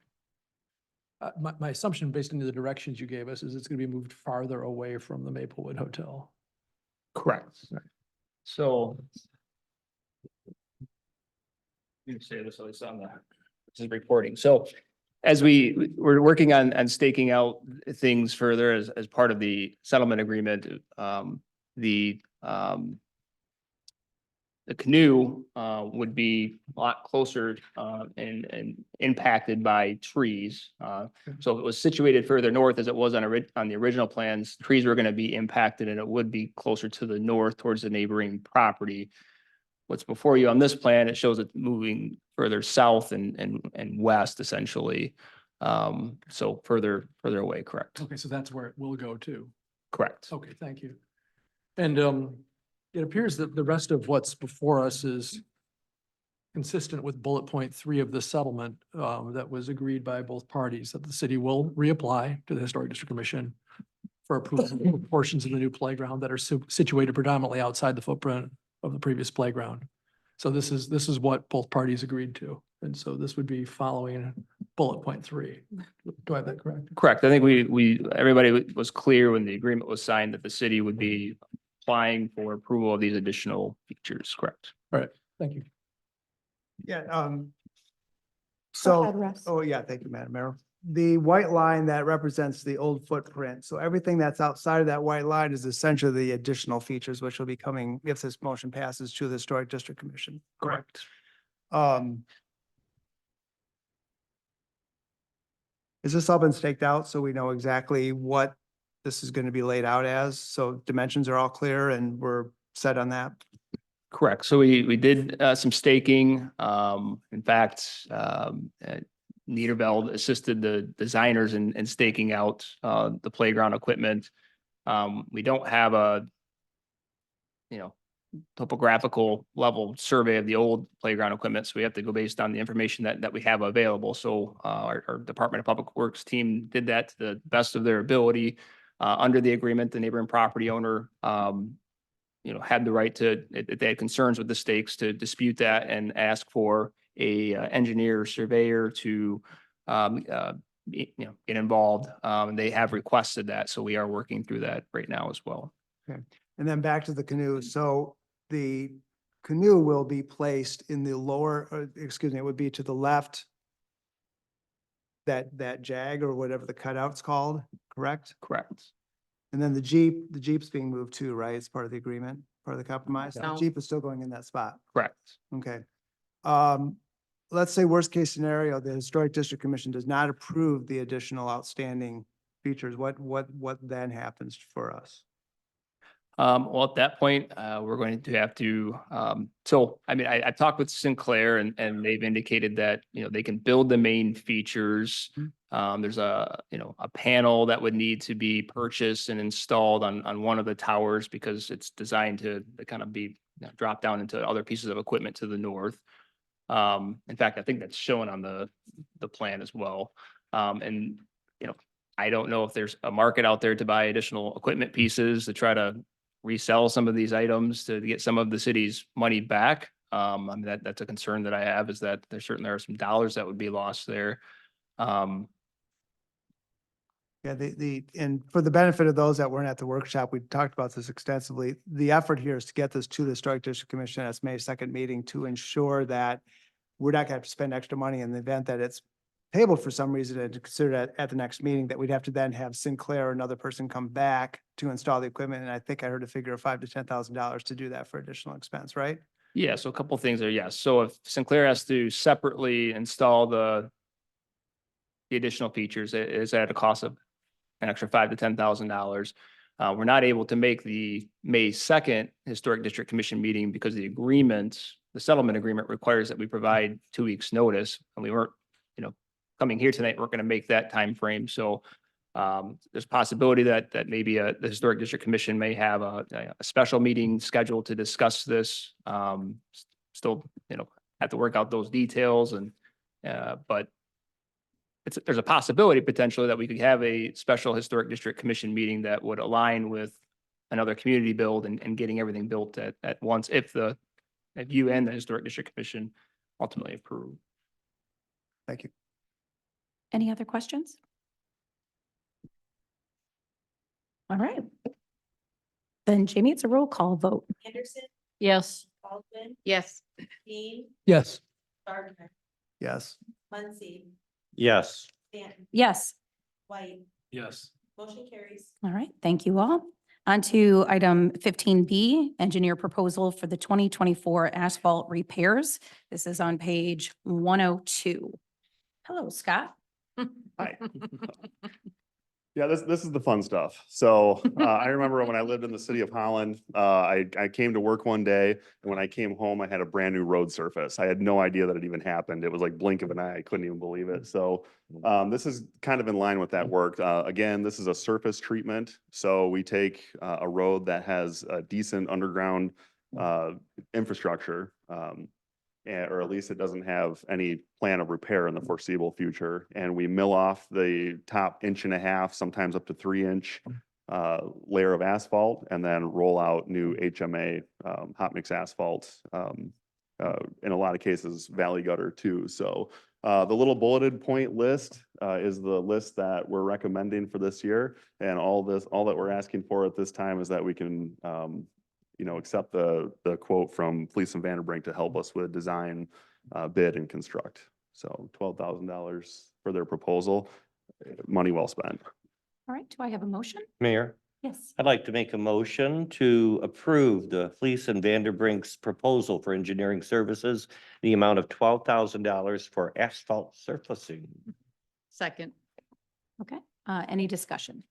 My assumption based on the directions you gave us is it's going to be moved farther away from the Maplewood Hotel. correct. So you say this, at least on this is reporting. So as we're working on staking out things further as part of the settlement agreement, the canoe would be a lot closer and impacted by trees. So if it was situated further north as it was on the original plans, trees were going to be impacted and it would be closer to the north towards the neighboring property. What's before you on this plan, it shows it moving further south and west essentially. So further away, correct? Okay, so that's where it will go to. Correct. Okay, thank you. And it appears that the rest of what's before us is consistent with bullet point 3 of the settlement that was agreed by both parties, that the city will reapply to the Historic District Commission for approval of portions of the new playground that are situated predominantly outside the footprint of the previous playground. So this is what both parties agreed to. And so this would be following bullet point 3. Do I have that correct? Correct. I think everybody was clear when the agreement was signed that the city would be applying for approval of these additional features, correct? All right, thank you. Yeah, Go so, ahead, Russ. oh yeah, thank you, Madam Mayor. The white line that represents the old footprint. So everything that's outside of that white line is essentially the additional features which will be coming if this motion passes to the Historic District Commission. Correct. Is this all been staked out so we know exactly what this is going to be laid out as? So dimensions are all clear and we're set on that? Correct. So we did some staking. In fact, Niederveld assisted the designers in staking out the playground equipment. We don't have a topographical level survey of the old playground equipment, so we have to go based on the information that we have available. So our Department of Public Works team did that to the best of their ability. Under the agreement, the neighboring property owner had the right to, if they had concerns with the stakes, to dispute that and ask for a engineer surveyor to get involved. And they have requested that, so we are working through that right now as well. Okay. And then back to the canoe. So the canoe will be placed in the lower, it would be to the left. That jag or whatever the cutout's called, correct? Correct. And then the Jeep's being moved too, right? It's part of the agreement, part of the compromise. The No. Jeep is still going in that spot. Correct. Okay. Let's say worst case scenario, the Historic District Commission does not approve the additional outstanding features. What then happens for us? Well, at that point, we're going to have to, so, I mean, I talked with Sinclair and they've indicated that, they can build the main features. There's a panel that would need to be purchased and installed on one of the towers because it's designed to kind of be drop down into other pieces of equipment to the north. In fact, I think that's shown on the plan as well. And, I don't know if there's a market out there to buy additional equipment pieces to try to resell some of these items to get some of the city's money back. I mean, that's a concern that I have, is that there certainly are some dollars that would be lost there. Yeah, and for the benefit of those that weren't at the workshop, we talked about this extensively. The effort here is to get this to the Historic District Commission at its May 2nd meeting to ensure that we're not gonna have to spend extra money in the event that it's tabled for some reason, and to consider that at the next meeting, that we'd have to then have Sinclair or another person come back to install the equipment. And I think I heard a figure of $5,000 to $10,000 to do that for additional expense, right? Yeah, so a couple things there, yes. So if Sinclair has to separately install the additional features, it is at a cost of an extra $5,000 to $10,000. We're not able to make the May 2nd Historic District Commission meeting because the settlement agreement requires that we provide 2 weeks' notice, and we weren't, coming here tonight, we're going to make that time frame. So there's possibility that maybe the Historic District Commission may have a special meeting scheduled to discuss this. Still, have to work out those details, and but there's a possibility potentially that we could have a special Historic District Commission meeting that would align with another community build and getting everything built at once if you and the Historic District Commission ultimately approve. Thank you. Any other questions? All right. Then Jamie, it's a roll call vote. Anderson, Yes. Baldwin, Yes. Dean, Yes. Gardner, Yes. Muncy, Yes. Stanton, Yes. White, Yes. motion carries. All right, thank you all. On to item 15B, engineer proposal for the 2024 asphalt repairs. This is on page 102. Hello, Scott. Hi. Yeah, this is the fun stuff. So I remember when I lived in the city of Holland, I came to work one day, and when I came home, I had a brand new road surface. I had no idea that it even happened. It was like blink of an eye. I couldn't even believe it. So this is kind of in line with that work. Again, this is a surface treatment. So we take a road that has a decent underground infrastructure, or at least it doesn't have any plan of repair in the foreseeable future. And we mill off the top 1.5 inch, sometimes up to 3 inch layer of asphalt, and then roll out new HMA hot mix asphalt. In a lot of cases, valley gutter too. So the little bulleted point list is the list that we're recommending for this year. And all that we're asking for at this time is that we can accept the quote from Fleece and Vanderbrink to help us with design, bid and construct. So $12,000 for their proposal, money well spent. All right, do I have a motion? Mayor, Yes. I'd like to make a motion to approve the Fleece and Vanderbrink's proposal for engineering services, the amount of $12,000 for asphalt surfacing. Second. Okay, any discussion?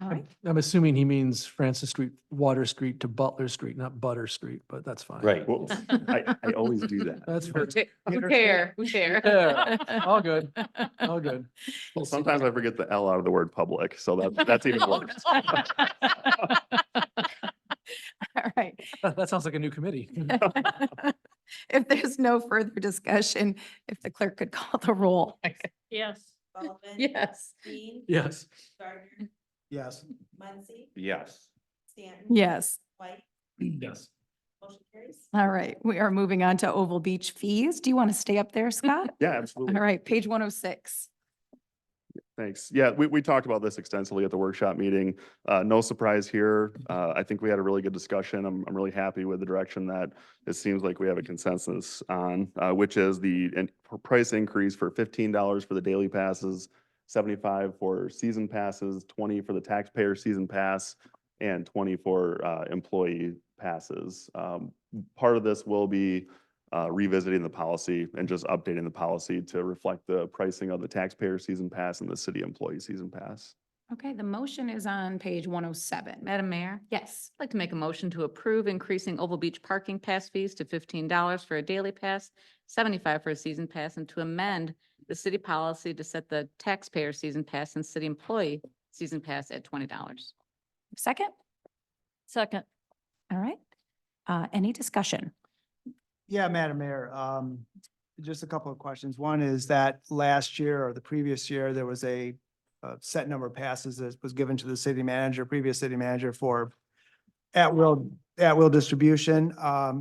All right, I'm assuming he means Francis Street, Water Street to Butler Street, not Butter Street, but that's fine. Right. Whoops. I always do that. That's fair. Who care? Who care? Yeah, all good, all good. Well, sometimes I forget the L out of the word public, so that's even worse. all right. That sounds like a new committee. If there's no further discussion, if the clerk could call the roll. Yes. Baldwin. Yes. Dean, Yes. Gardner, Yes. Muncy, Yes. Stanton. Yes. White, Yes. motion carries. All right, we are moving on to Oval Beach fees. Do you want to stay up there, Scott? Yeah, absolutely. All right, page 106. Thanks. Yeah, we talked about this extensively at the workshop meeting. No surprise here. I think we had a really good discussion. I'm really happy with the direction that it seems like we have a consensus on, which is the price increase for $15 for the daily passes, $75 for season passes, $20 for the taxpayer season pass, and $20 for employee passes. Part of this will be revisiting the policy and just updating the policy to reflect the pricing of the taxpayer season pass and the city employee season pass. Okay, the motion is on page 107. Madam Mayor, Yes. I'd like to make a motion to approve increasing Oval Beach parking pass fees to $15 for a daily pass, 75 for a season pass, and to amend the city policy to set the taxpayer season pass and city employee season pass at $20. Second? Second. All right. Any discussion? Yeah, Madam Mayor, just a couple of questions. One is that last year or the previous year, there was a set number of passes that was given to the city manager, previous city manager for at-will distribution.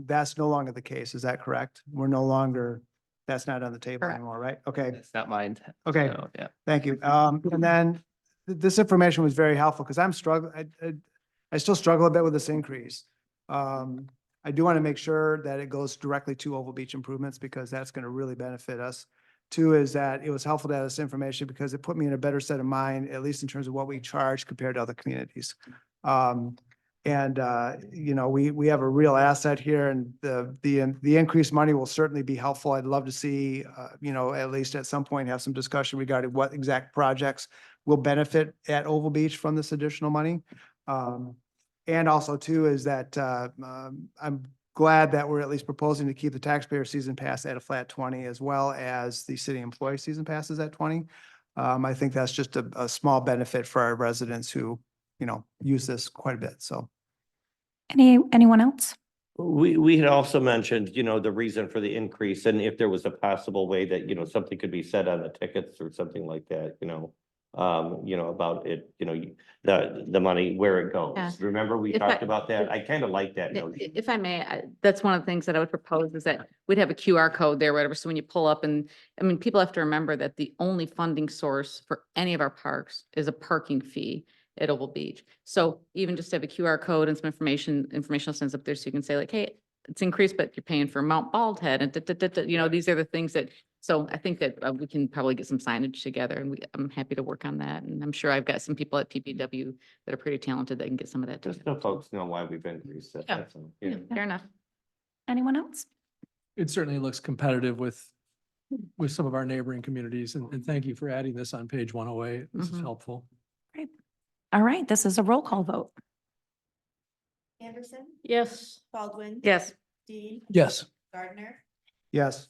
That's no longer the case. Is that correct? We're no longer, that's not on the table Correct. anymore, right? Okay, That's not my intent. Okay. So, yeah. thank you. And then this information was very helpful because I'm struggling, I still struggle a bit with this increase. I do want to make sure that it goes directly to Oval Beach improvements because that's going to really benefit us. Two is that it was helpful to have this information because it put me in a better set of mind, at least in terms of what we charge compared to other communities. You know, we have a real asset here and the increased money will certainly be helpful. I'd love to see, you know, at least at some point have some discussion regarding what exact projects will benefit at Oval Beach from this additional money. And also too is that I'm glad that we're at least proposing to keep the taxpayer season pass at a flat 20 as well as the city employee season passes at 20. I think that's just a small benefit for our residents who, you know, use this quite a bit. So. Anyone else? We had also mentioned, you know, the reason for the increase and if there was a possible way that, you know, something could be said on the tickets or something like that, you know, about it, you know, the money, where it goes. Yeah. Remember, we If I- talked about that. I kind of like that Yeah, notion. If I may, that's one of the things that I would propose is that we'd have a QR code there, whatever. So when you pull up and, I mean, people have to remember that the only funding source for any of our parks is a parking fee at Oval Beach. So even just have a QR code and some informational sense up there so you can say like, hey, it's increased, but you're paying for Mount Bald Head and you know, these are the things that, so I think that we can probably get some signage together and I'm happy to work on that. And I'm sure I've got some people at PPW that are pretty talented that can get some of that. Just done. so folks know why we've increased it. Yeah. That's all. Yeah. Fair enough. Anyone else? It certainly looks competitive with some of our neighboring communities. And thank you for adding this on page 108. This is Mhm. helpful. All right, this is a roll call vote. Anderson, Yes. Baldwin. Yes. Dean, Yes. Gardner, Yes.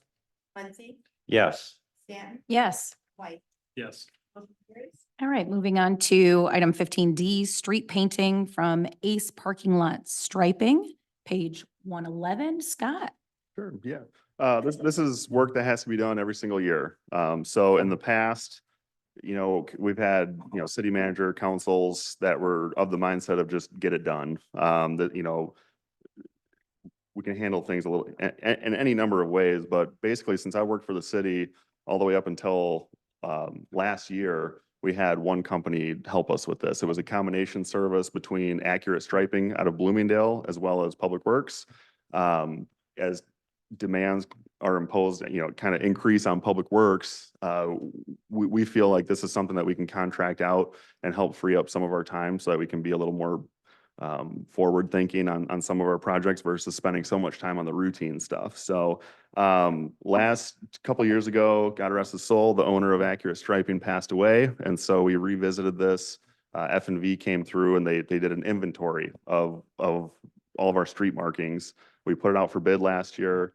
Muncy, Yes. Stanton, Yes. White. Yes. Motion carries. All right, moving on to item 15D, street painting from Ace Parking Lot Striping, page 111. Scott? Sure, yeah. This is work that has to be done every single year. So in the past, you know, we've had, you know, city manager councils that were of the mindset of just get it done. That, you know, we can handle things a little in any number of ways, but basically since I worked for the city all the way up until last year, we had one company help us with this. It was a combination service between Accurate Striping out of Bloomingdale as well as Public Works. As demands are imposed, you know, kind of increase on Public Works, we feel like this is something that we can contract out and help free up some of our time so that we can be a little more forward thinking on some of our projects versus spending so much time on the routine stuff. So last couple of years ago, God rest his soul, the owner of Accurate Striping passed away. And so we revisited this. F&V came through and they did an inventory of all of our street markings. We put it out for bid last year.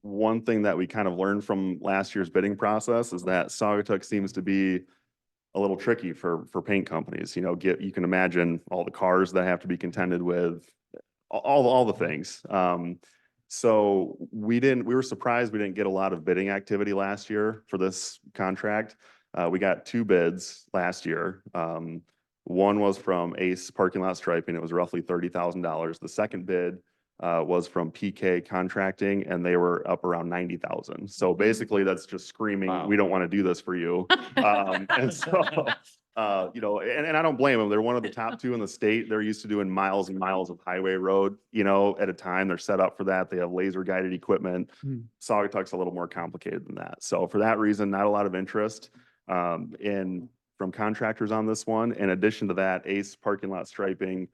One thing that we kind of learned from last year's bidding process is that Saugatuck seems to be a little tricky for paint companies. You know, you can imagine all the cars that have to be contended with, all the things. So we were surprised we didn't get a lot of bidding activity last year for this contract. We got 2 bids last year. One was from Ace Parking Lot Striping. It was roughly $30,000. The second bid was from PK Contracting and they were up around 90,000. So basically that's just screaming, Wow. we don't want to do this for you. And so, you know, and I don't blame them. They're one of the top 2 in the state. They're used to doing miles and miles of highway road, you know, at a time. They're set up for that. They have laser guided equipment. Saugatuck's a little more complicated than that. So for that reason, not a lot of interest from contractors on this one. In addition to that, Ace Parking Lot Striping,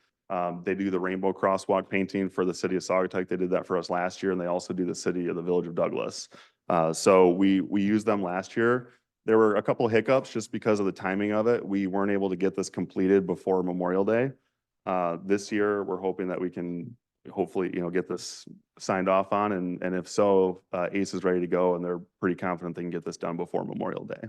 they do the rainbow crosswalk painting for the city of Saugatuck. They did that for us last year, and they also do the city of the village of Douglas. So we used them last year. There were a couple hiccups just because of the timing of it. We weren't able to get this completed before Memorial Day. This year, we're hoping that we can hopefully, get this signed off on, and if so, ACE is ready to go, and they're pretty confident they can get this done before Memorial Day.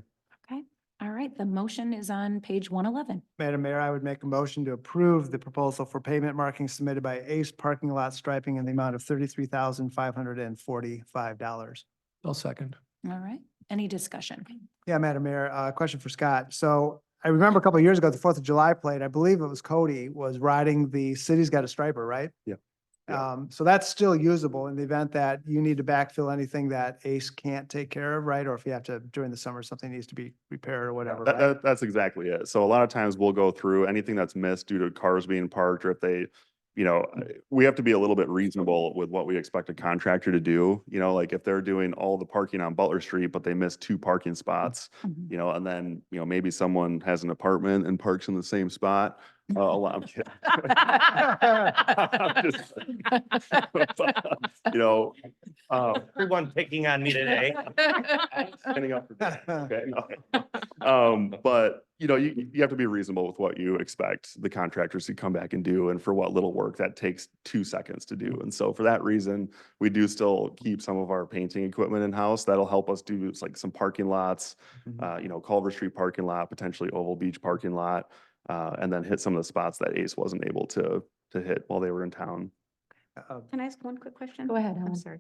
Okay, all right, the motion is on page 111. Madam Mayor, I would make a motion to approve the proposal for pavement marking submitted by Ace Parking Lot Striping in the amount of $33,545. I'll second. All right, any discussion? Yeah, Madam Mayor, question for Scott. So I remember a couple of years ago, the 4th of July parade, I believe it was Cody, was riding the City's Got a Striper, right? Yeah. Yeah. So that's still usable in the event that you need to backfill anything that Ace can't take care of, right? Or if you have to, during the summer, something needs to be repaired or whatever, right? That's exactly it. So a lot of times we'll go through anything that's missed due to cars being parked, or if they, we have to be a little bit reasonable with what we expect a contractor to do. Like if they're doing all the parking on Butler Street, but they miss 2 parking spots, Mhm. and then, maybe someone has an apartment and parks in the same spot. I'm kidding. I'm just- Everyone picking on me today. Standing up for that. Okay, no. But you have to be reasonable with what you expect the contractors to come back and do, and for what little work that takes 2 seconds to do. And so for that reason, we do still keep some of our painting equipment in-house. That'll help us do like some parking lots, Culver Street parking lot, potentially Oval Beach parking lot, and then hit some of the spots that Ace wasn't able to hit while they were in town. Can I ask one quick question? Go ahead, I'm Ellen. sorry.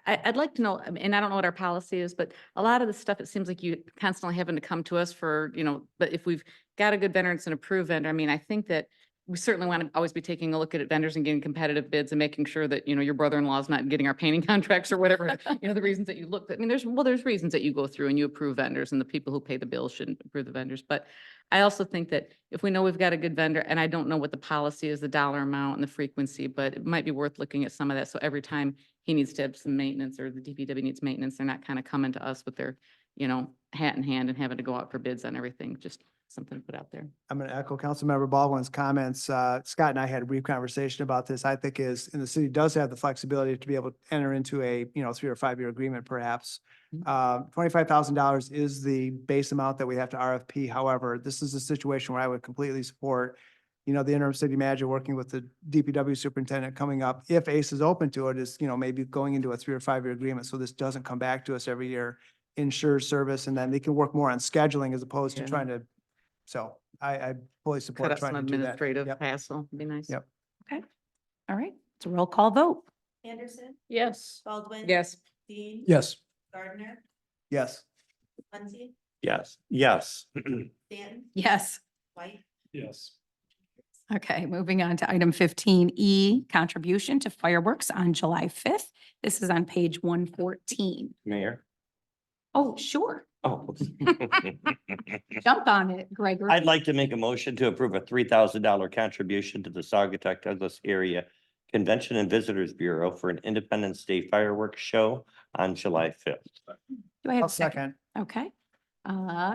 I'd like to know, and I don't know what our policy is, but a lot of the stuff, it seems like you constantly having to come to us for, but if we've got a good vendor, it's an approved vendor. I mean, I think that we certainly want to always be taking a look at vendors and getting competitive bids and making sure that, your brother-in-law is not getting our painting contracts or whatever, the reasons that you look. I mean, there's reasons that you go through and you approve vendors, and the people who pay the bills shouldn't approve the vendors. But I also think that if we know we've got a good vendor, and I don't know what the policy is, the dollar amount and the frequency, but it might be worth looking at some of that. So every time he needs to have some maintenance, or the DPW needs maintenance, they're not kind of coming to us with their, hat in hand and having to go out for bids on everything. Just something to put out there. I'm going to echo Councilmember Baldwin's comments. Scott and I had a brief conversation about this. I think and the city does have the flexibility to be able to enter into a, 3 or 5 year agreement perhaps. $25,000 is the base amount that we have to RFP. However, this is a situation where I would completely support, the interim city manager working with the DPW superintendent coming up, if ACE is open to it, is, maybe going into a 3 or 5 year agreement. So this doesn't come back to us every year, ensures service, and then they can work more on scheduling as opposed to Yeah. trying to. So I fully Cut support out some trying to do that. administrative Yep. hassle. Be nice. Yep. All right, it's a roll call vote. Anderson, Yes. Baldwin. Yes. Dean. Yes. Gardner, Yes. Muncy, Yes. Yes. Stanton, Yes. White. Yes. Okay, moving on to item 15E, contribution to fireworks on July 5th. This is on page 114. Mayor. Oh, sure. Oh. Jump on it, Gregory. I'd like to make a motion to approve a $3,000 contribution to the Saugatuck Douglas Area Convention and Visitors Bureau for an Independence Day fireworks show on July 5th. Do I have I'll a second? second. Okay.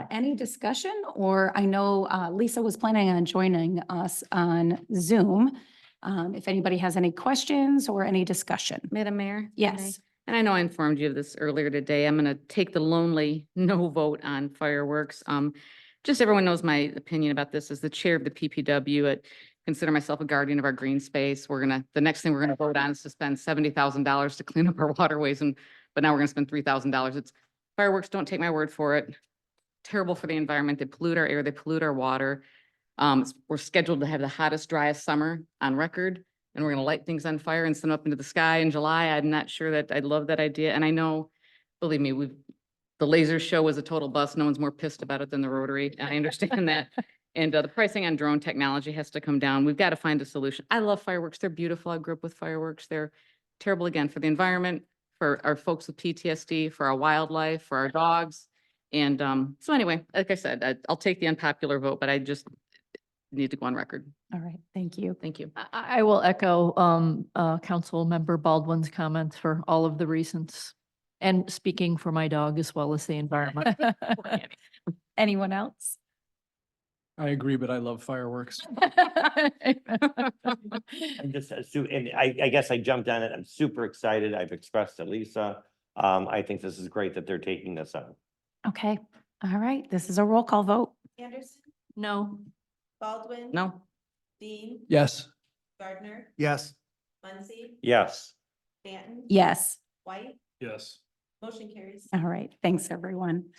Any discussion? Or I know Lisa was planning on joining us on Zoom. If anybody has any questions or any discussion. Madam Mayor? if I Yes. may? And I know I informed you of this earlier today. I'm going to take the lonely no vote on fireworks. Just everyone knows my opinion about this. As the chair of the PPW, I consider myself a guardian of our green space. The next thing we're going to vote on is to spend $70,000 to clean up our waterways, but now we're going to spend $3,000. It's fireworks. Don't take my word for it. Terrible for the environment. They pollute our air. They pollute our water. We're scheduled to have the hottest, driest summer on record, and we're going to light things on fire and send them up into the sky in July. I'm not sure that I love that idea. And I know, believe me, the laser show was a total bust. No one's more pissed about it than the Rotary. And I understand that. And the pricing on drone technology has to come down. We've got to find a solution. I love fireworks. They're beautiful. I grew up with fireworks. They're terrible, again, for the environment, for our folks with PTSD, for our wildlife, for our dogs. And so anyway, like I said, I'll take the unpopular vote, but I just need to go on record. All right, thank you. Thank you. I will echo Council Member Baldwin's comments for all of the reasons, and speaking for my dog as well as the environment. Anyone else? I agree, but I love fireworks. I'm just, and I guess I jumped on it. I'm super excited. I've expressed to Lisa. I think this is great that they're taking this on. Okay, all right, this is a roll call vote. Anderson, No. Baldwin. No, Dean, Yes. Gardner, Yes. Muncy, Yes. Stanton. Yes. White, Yes. motion carries. All right, thanks, everyone.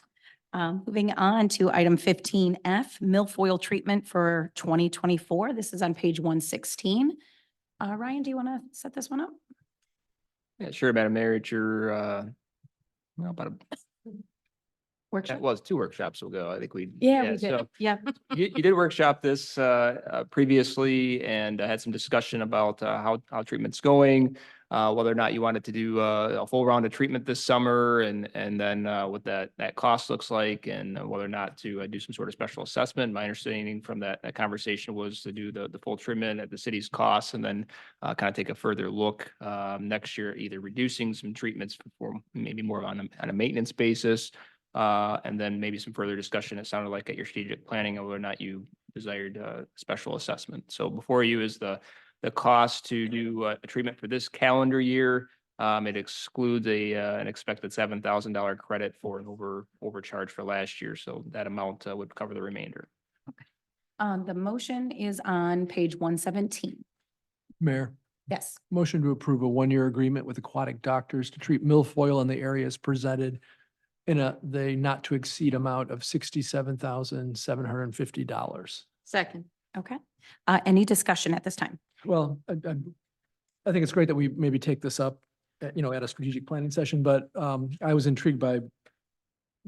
Moving on to item 15F, milfoil treatment for 2024. This is on page 116. Ryan, do you want to set this one up? Yeah, sure, Madam Mayor, it's your, well, about Workshop? that was 2 workshops ago. I think Yeah, we did. so Yeah. You did workshop this previously and had some discussion about how treatment's going, whether or not you wanted to do a full round of treatment this summer and then what that cost looks like and whether or not to do some sort of special assessment. My understanding from that conversation was to do the full treatment at the city's cost and then kind of take a further look next year, either reducing some treatments for maybe more on a maintenance basis. And then maybe some further discussion, it sounded like at your strategic planning, of whether or not you desired special assessment. So before you is the cost to do a treatment for this calendar year. It excludes an expected $7,000 credit for an overcharge for last year. So that amount would cover the remainder. The motion is on page 117. Mayor, Yes. motion to approve a one-year agreement with Aquatic Doctors to treat milfoil in the areas presented in the not to exceed amount of $67,750. second. Okay. Any discussion at this time? Well, I think it's great that we maybe take this up, at a strategic planning session, but I was intrigued by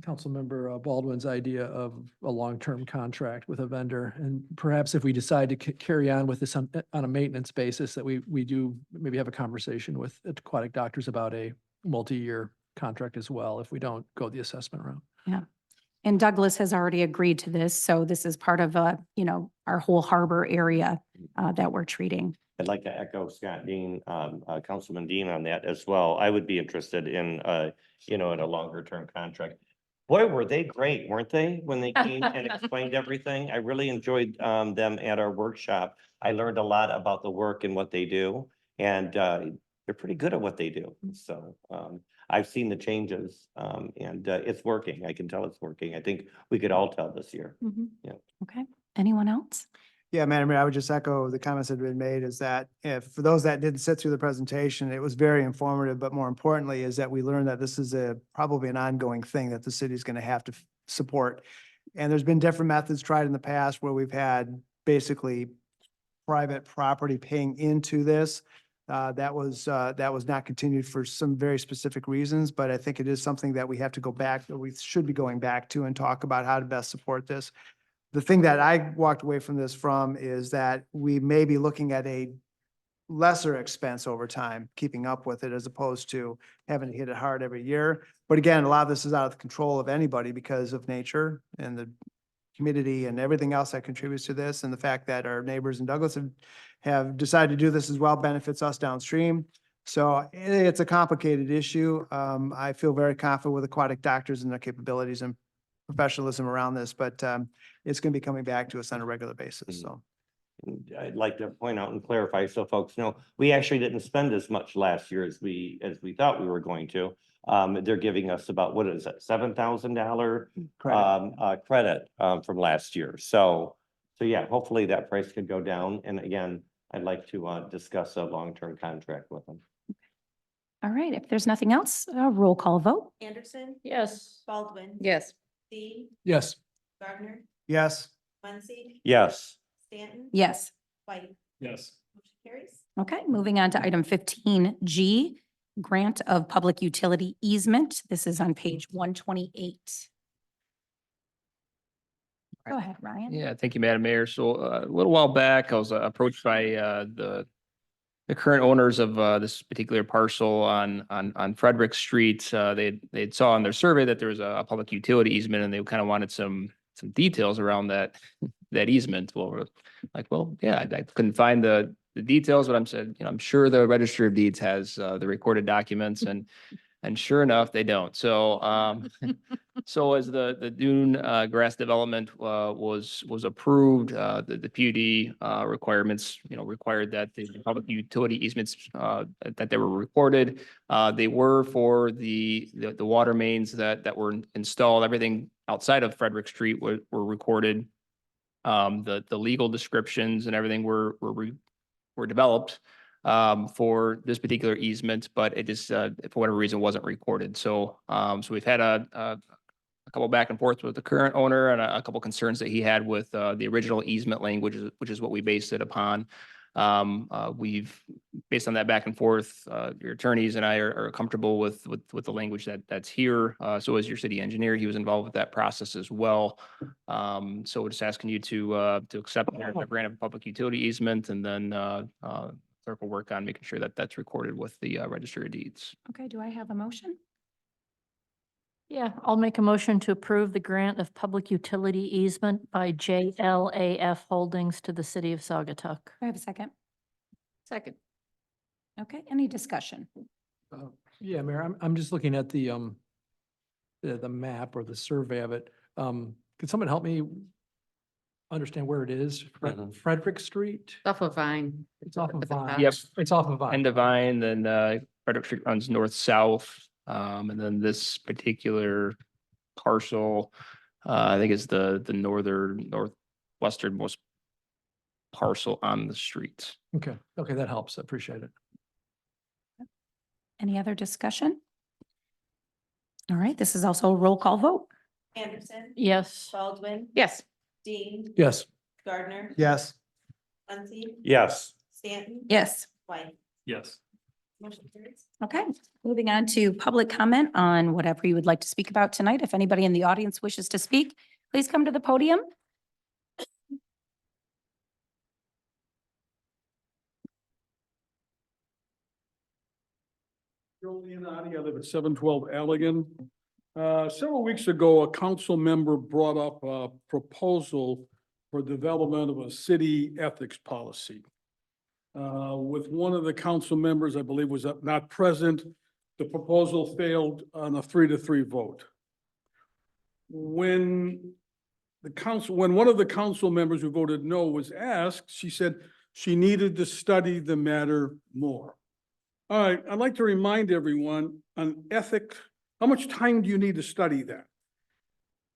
Councilmember Baldwin's idea of a long-term contract with a vendor. And perhaps if we decide to carry on with this on a maintenance basis, that we do maybe have a conversation with Aquatic Doctors about a multi-year contract as well, if we don't go the assessment route. Yeah. And Douglas has already agreed to this. So this is part of our whole harbor area that we're treating. I'd like to echo Scott Dean, Councilman Dean on that as well. I would be interested in, in a longer term contract. Boy, were they great, weren't they, when they came and explained everything? I really enjoyed them at our workshop. I learned a lot about the work and what they do, and they're pretty good at what they do. So I've seen the changes and it's working. I can tell it's working. I think we could all tell this year. Yeah. Okay. Anyone else? Yeah, Madam Mayor, I would just echo the comments that have been made is that for those that didn't sit through the presentation, it was very informative, but more importantly is that we learned that this is probably an ongoing thing that the city is going to have to support. And there's been different methods tried in the past where we've had basically private property paying into this. That was not continued for some very specific reasons, but I think it is something that we have to go back, or we should be going back to and talk about how to best support this. The thing that I walked away from this is that we may be looking at a lesser expense over time, keeping up with it as opposed to having to hit it hard every year. But again, a lot of this is out of the control of anybody because of nature and the humidity and everything else that contributes to this. And the fact that our neighbors in Douglas have decided to do this as well benefits us downstream. So it's a complicated issue. I feel very confident with Aquatic Doctors and their capabilities and professionalism around this, but it's going to be coming back to us on a regular basis. So I'd like to point out and clarify so folks know, we actually didn't spend as much last year as we thought we were going to. They're giving us about, what is it, $7,000 credit from last year. So yeah, hopefully that price could go down. And again, I'd like to discuss a long-term contract with them. All right. If there's nothing else, a roll call vote. Anderson, Yes. Baldwin. Yes. Dean, Yes. Gardner, yes. Muncy, Yes. Stanton. Yes. White, Yes. motion carries. Okay, moving on to item 15G, grant of public utility easement. This is on page 128. Go ahead, Ryan. Yeah, thank you, Madam Mayor. So a little while back, I was approached by the current owners of this particular parcel on Frederick Street. They saw on their survey that there was a public utility easement and they kind of wanted some details around that easement. Well, we're like, well, yeah, I couldn't find the details, but I'm sure the Registry of Deeds has the recorded documents. And And sure enough, they don't. So, so as the dune grass development was approved, the PUD requirements, required that the public utility easements that they were recorded. They were for the water mains that were installed. Everything outside of Frederick Street were recorded. The legal descriptions and everything were developed for this particular easement, but it just, for whatever reason, wasn't recorded. So, so we've had a couple back and forth with the current owner and a couple concerns that he had with the original easement language, which is what we based it upon. We've, based on that back and forth, your attorneys and I are comfortable with the language that's here. So as your city engineer, he was involved with that process as well. So we're just asking you to accept the grant of public utility easement, and then clerk will work on making sure that that's recorded with the registry of deeds. Okay, do I have a motion? Yeah, I'll make a motion to approve the grant of public utility easement by JLAF Holdings to the city of Saugatuck. Do I have a second? Second. Okay, any discussion? Yeah, Mayor, I'm just looking at the map or the survey of it. Could someone help me understand where it is? Frederick Street? Off of Vine. It's off of At the top. Vine. Yep. It's off of Vine. End of Vine, then Frederick Street runs north-south. And then this particular parcel, I think is the northwesternmost parcel on the street. Okay, that helps. I appreciate it. Any other discussion? All right, this is also a roll call vote. Anderson, Yes. Baldwin, Yes. Dean, Yes. Gardner, Yes. Muncy, Yes. Stanton. Yes. White. Yes. Motion carries. Okay, moving on to public comment on whatever you would like to speak about tonight. If anybody in the audience wishes to speak, please come to the podium. Joe Leonardi, I live at 712 Allegan. Several weeks ago, a council member brought up a proposal for development of a city ethics policy. With one of the council members, I believe was not present, the proposal failed on a 3-3 vote. When one of the council members who voted no was asked, she said she needed to study the matter more. All right, I'd like to remind everyone on ethics, how much time do you need to study that?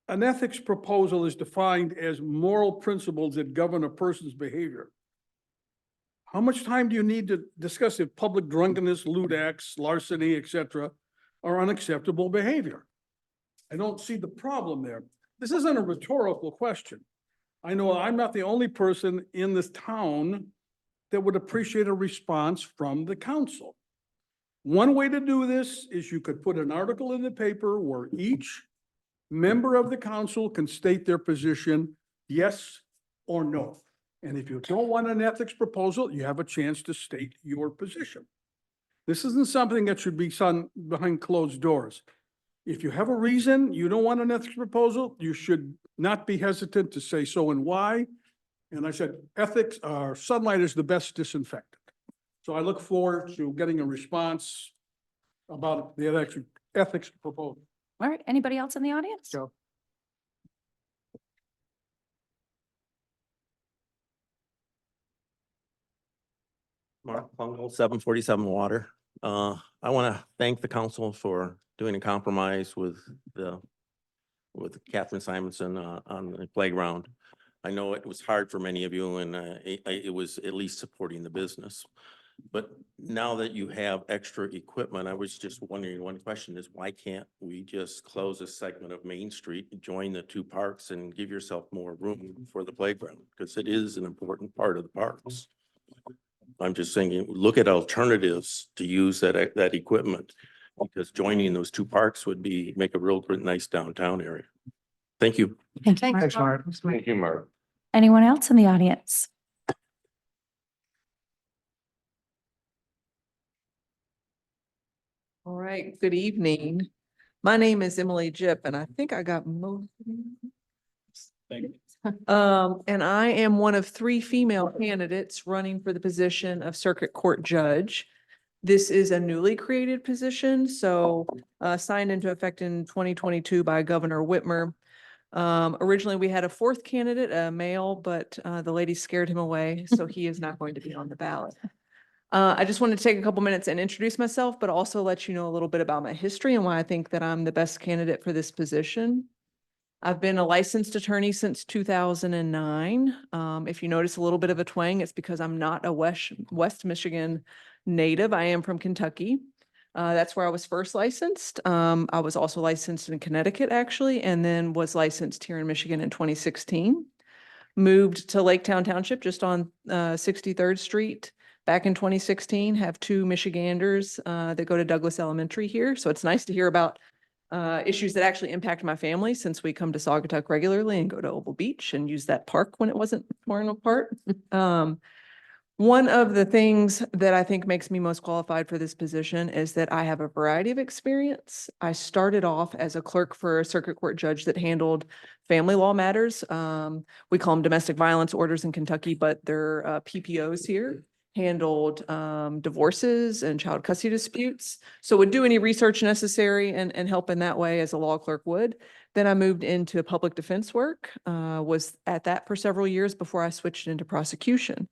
An ethics proposal is defined as moral principles that govern a person's behavior. How much time do you need to discuss if public drunkenness, lewd acts, larceny, etc., are unacceptable behavior? I don't see the problem there. This isn't a rhetorical question. I know I'm not the only person in this town that would appreciate a response from the council. One way to do this is you could put an article in the paper where each member of the council can state their position, yes or no. And if you don't want an ethics proposal, you have a chance to state your position. This isn't something that should be done behind closed doors. If you have a reason you don't want an ethics proposal, you should not be hesitant to say so and why. And I said, ethics, sunlight is the best disinfectant. So I look forward to getting a response about the ethics proposal. All right, anybody else in the audience? Joe. Mark Fungal, 747 Water. I want to thank the council for doing a compromise with Catherine Simonson on the playground. I know it was hard for many of you, and it was at least supporting the business. But now that you have extra equipment, I was just wondering, one question is, why can't we just close a segment of Main Street, join the two parks, and give yourself more room for the playground? Because it is an important part of the parks. I'm just thinking, look at alternatives to use that equipment, because joining those two parks would make a real nice downtown area. Thank you. Thank you, Thanks, Mark. Thank you, Mark. Anyone else in the audience? All right, good evening. My name is Emily Jipp, and I think I got most. Thank you. And I am one of 3 female candidates running for the position of circuit court judge. This is a newly created position, so signed into effect in 2022 by Governor Whitmer. Originally, we had a fourth candidate, a male, but the lady scared him away, so he is not going to be on the ballot. I just wanted to take a couple minutes and introduce myself, but also let you know a little bit about my history and why I think that I'm the best candidate for this position. I've been a licensed attorney since 2009. If you notice a little bit of a twang, it's because I'm not a West Michigan native. I am from Kentucky. That's where I was first licensed. I was also licensed in Connecticut, actually, and then was licensed here in Michigan in 2016. Moved to Laketown Township, just on 63rd Street back in 2016. Have two Michiganders that go to Douglas Elementary here. So it's nice to hear about issues that actually impact my family, since we come to Saugatuck regularly and go to Oval Beach and use that park when it wasn't torn apart. One of the things that I think makes me most qualified for this position is that I have a variety of experience. I started off as a clerk for a circuit court judge that handled family law matters. We call them domestic violence orders in Kentucky, but they're PPOs here. Handled divorces and child custody disputes. So would do any research necessary and help in that way as a law clerk would. Then I moved into public defense work, was at that for several years before I switched into prosecution.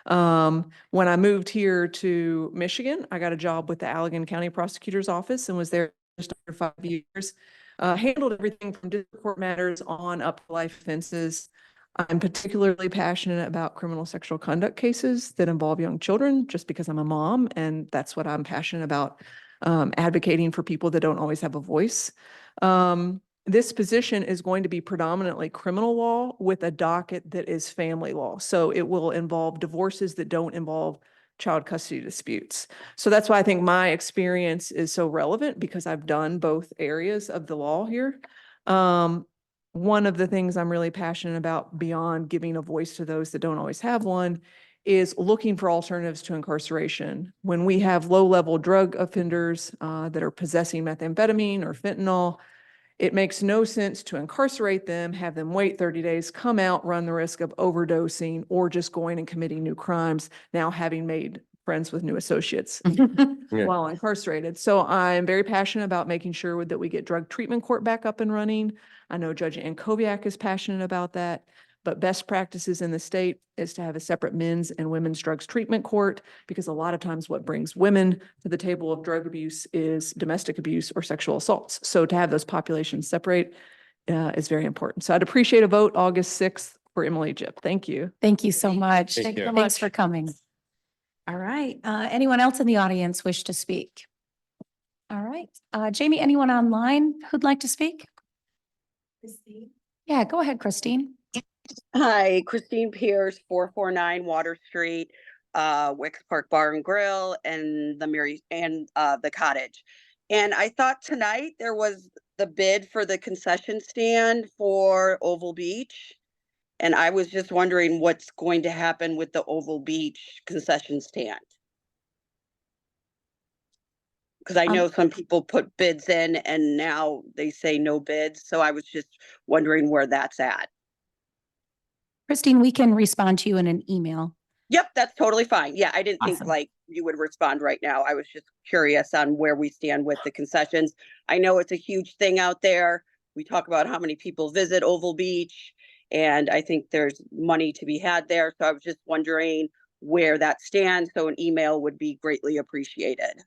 When I moved here to Michigan, I got a job with the Allegan County Prosecutor's Office and was there just under 5 years. Handled everything from district court matters on up to life offenses. I'm particularly passionate about criminal sexual conduct cases that involve young children, just because I'm a mom, and that's what I'm passionate about, advocating for people that don't always have a voice. This position is going to be predominantly criminal law with a docket that is family law. So it will involve divorces that don't involve child custody disputes. So that's why I think my experience is so relevant, because I've done both areas of the law here. One of the things I'm really passionate about, beyond giving a voice to those that don't always have one, is looking for alternatives to incarceration. When we have low-level drug offenders that are possessing methamphetamine or fentanyl, it makes no sense to incarcerate them, have them wait 30 days, come out, run the risk of overdosing, or just going and committing new crimes, now having made friends with new associates while incarcerated. So I'm very passionate about making sure that we get drug treatment court back up and running. I know Judge Ankoviak is passionate about that, but best practices in the state is to have a separate men's and women's drugs treatment court, because a lot of times what brings women to the table of drug abuse is domestic abuse or sexual assaults. So to have those populations separate is very important. So I'd appreciate a vote August 6th for Emily Jip. Thank you. Thank you so much. Thank you. Thanks for coming. All right. Anyone else in the audience wish to speak? All right. Jamie, anyone online who'd like to speak? Christine. Yeah, go ahead, Christine. Hi, Christine Pierce, 449 Water Street, Wicks Park Bar and Grill, and the Cottage. And I thought tonight there was the bid for the concession stand for Oval Beach. And I was just wondering what's going to happen with the Oval Beach concession stand. Because I know some people put bids in and now they say no bids. So I was just wondering where that's at. Christine, we can respond to you in an email. Yep, that's totally fine. Yeah, I didn't think Awesome. like you would respond right now. I was just curious on where we stand with the concessions. I know it's a huge thing out there. We talk about how many people visit Oval Beach, and I think there's money to be had there. So I was just wondering where that stands. So an email would be greatly appreciated.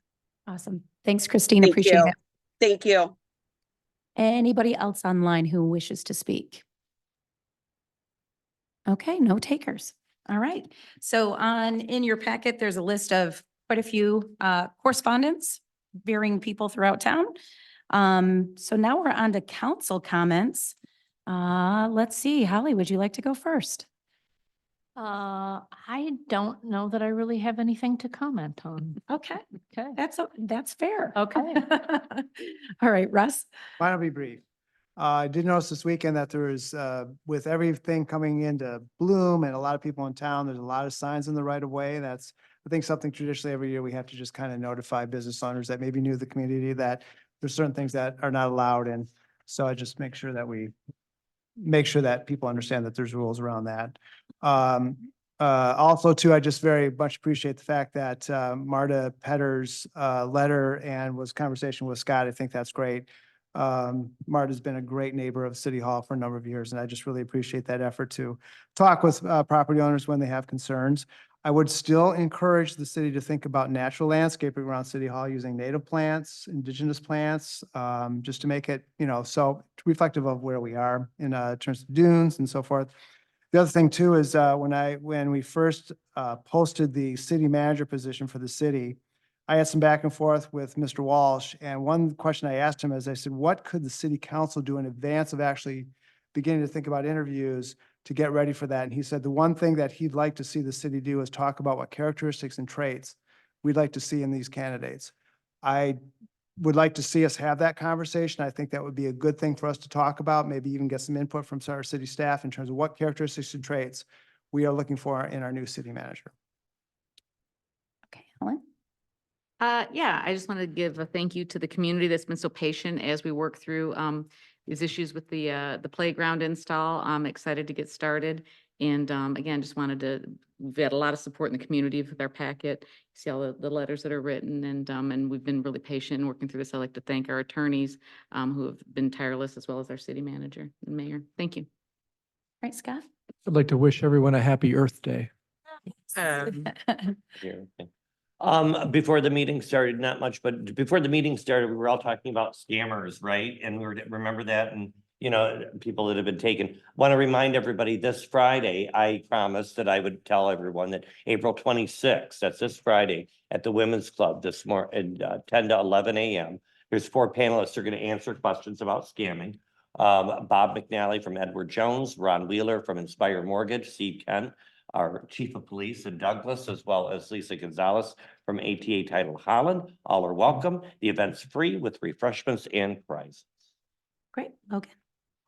Awesome. Thanks, Christine. Thank Appreciate you. it. Thank you. Anybody else online who wishes to speak? Okay, no takers. All right. So in your packet, there's a list of quite a few correspondence, varying people throughout town. So now we're on to council comments. Let's see, Holly, would you like to go first? I don't know that I really have anything to comment on. Okay, Okay. that's fair. Okay. All right, Russ? Mine will be brief. I did notice this weekend that there is, with everything coming into bloom and a lot of people in town, there's a lot of signs in the right of way. That's, I think, something traditionally every year we have to just kind of notify business owners that maybe new to the community that there's certain things that are not allowed. And so I just make sure that we make sure that people understand that there's rules around that. Also too, I just very much appreciate the fact that Marta Petter's letter and was conversation with Scott. I think that's great. Marta's been a great neighbor of City Hall for a number of years, and I just really appreciate that effort to talk with property owners when they have concerns. I would still encourage the city to think about natural landscaping around City Hall using native plants, indigenous plants, just to make it, so reflective of where we are in terms of dunes and so forth. The other thing too is when we first posted the city manager position for the city, I had some back and forth with Mr. Walsh, and one question I asked him is, I said, what could the city council do in advance of actually beginning to think about interviews to get ready for that? And he said the one thing that he'd like to see the city do is talk about what characteristics and traits we'd like to see in these candidates. I would like to see us have that conversation. I think that would be a good thing for us to talk about, maybe even get some input from our city staff in terms of what characteristics and traits we are looking for in our new city manager. Okay, Helen? Yeah, I just want to give a thank you to the community that's been so patient as we work through these issues with the playground install. I'm excited to get started. And again, just we've had a lot of support in the community with our packet. See all the letters that are written, and we've been really patient in working through this. I'd like to thank our attorneys who have been tireless, as well as our city manager and mayor. Thank you. Right, Scott? I'd like to wish everyone a happy Earth Day. Here, okay. Before the meeting started, not much, but before the meeting started, we were all talking about scammers, right? And remember that, and people that have been taken. Want to remind everybody, this Friday, I promised that I would tell everyone that April 26th, that's this Friday, at the Women's Club this morning, 10 to 11 a.m. There's 4 panelists who are going to answer questions about scamming. Bob McNally from Edward Jones, Ron Wheeler from Inspire Mortgage, Steve Kent, our Chief of Police in Douglas, as well as Lisa Gonzalez from ATA Title Holland. All are welcome. The event's free with refreshments and prizes. Great, Logan.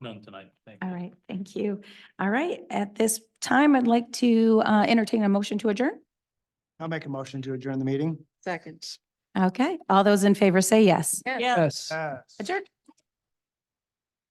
None tonight. Thank you. All right, thank you. All right, at this time, I'd like to entertain a motion to adjourn. I'll make a motion to adjourn the meeting. Second. Okay, all those in favor say yes. Yes. Yes. Yes. Adjourned.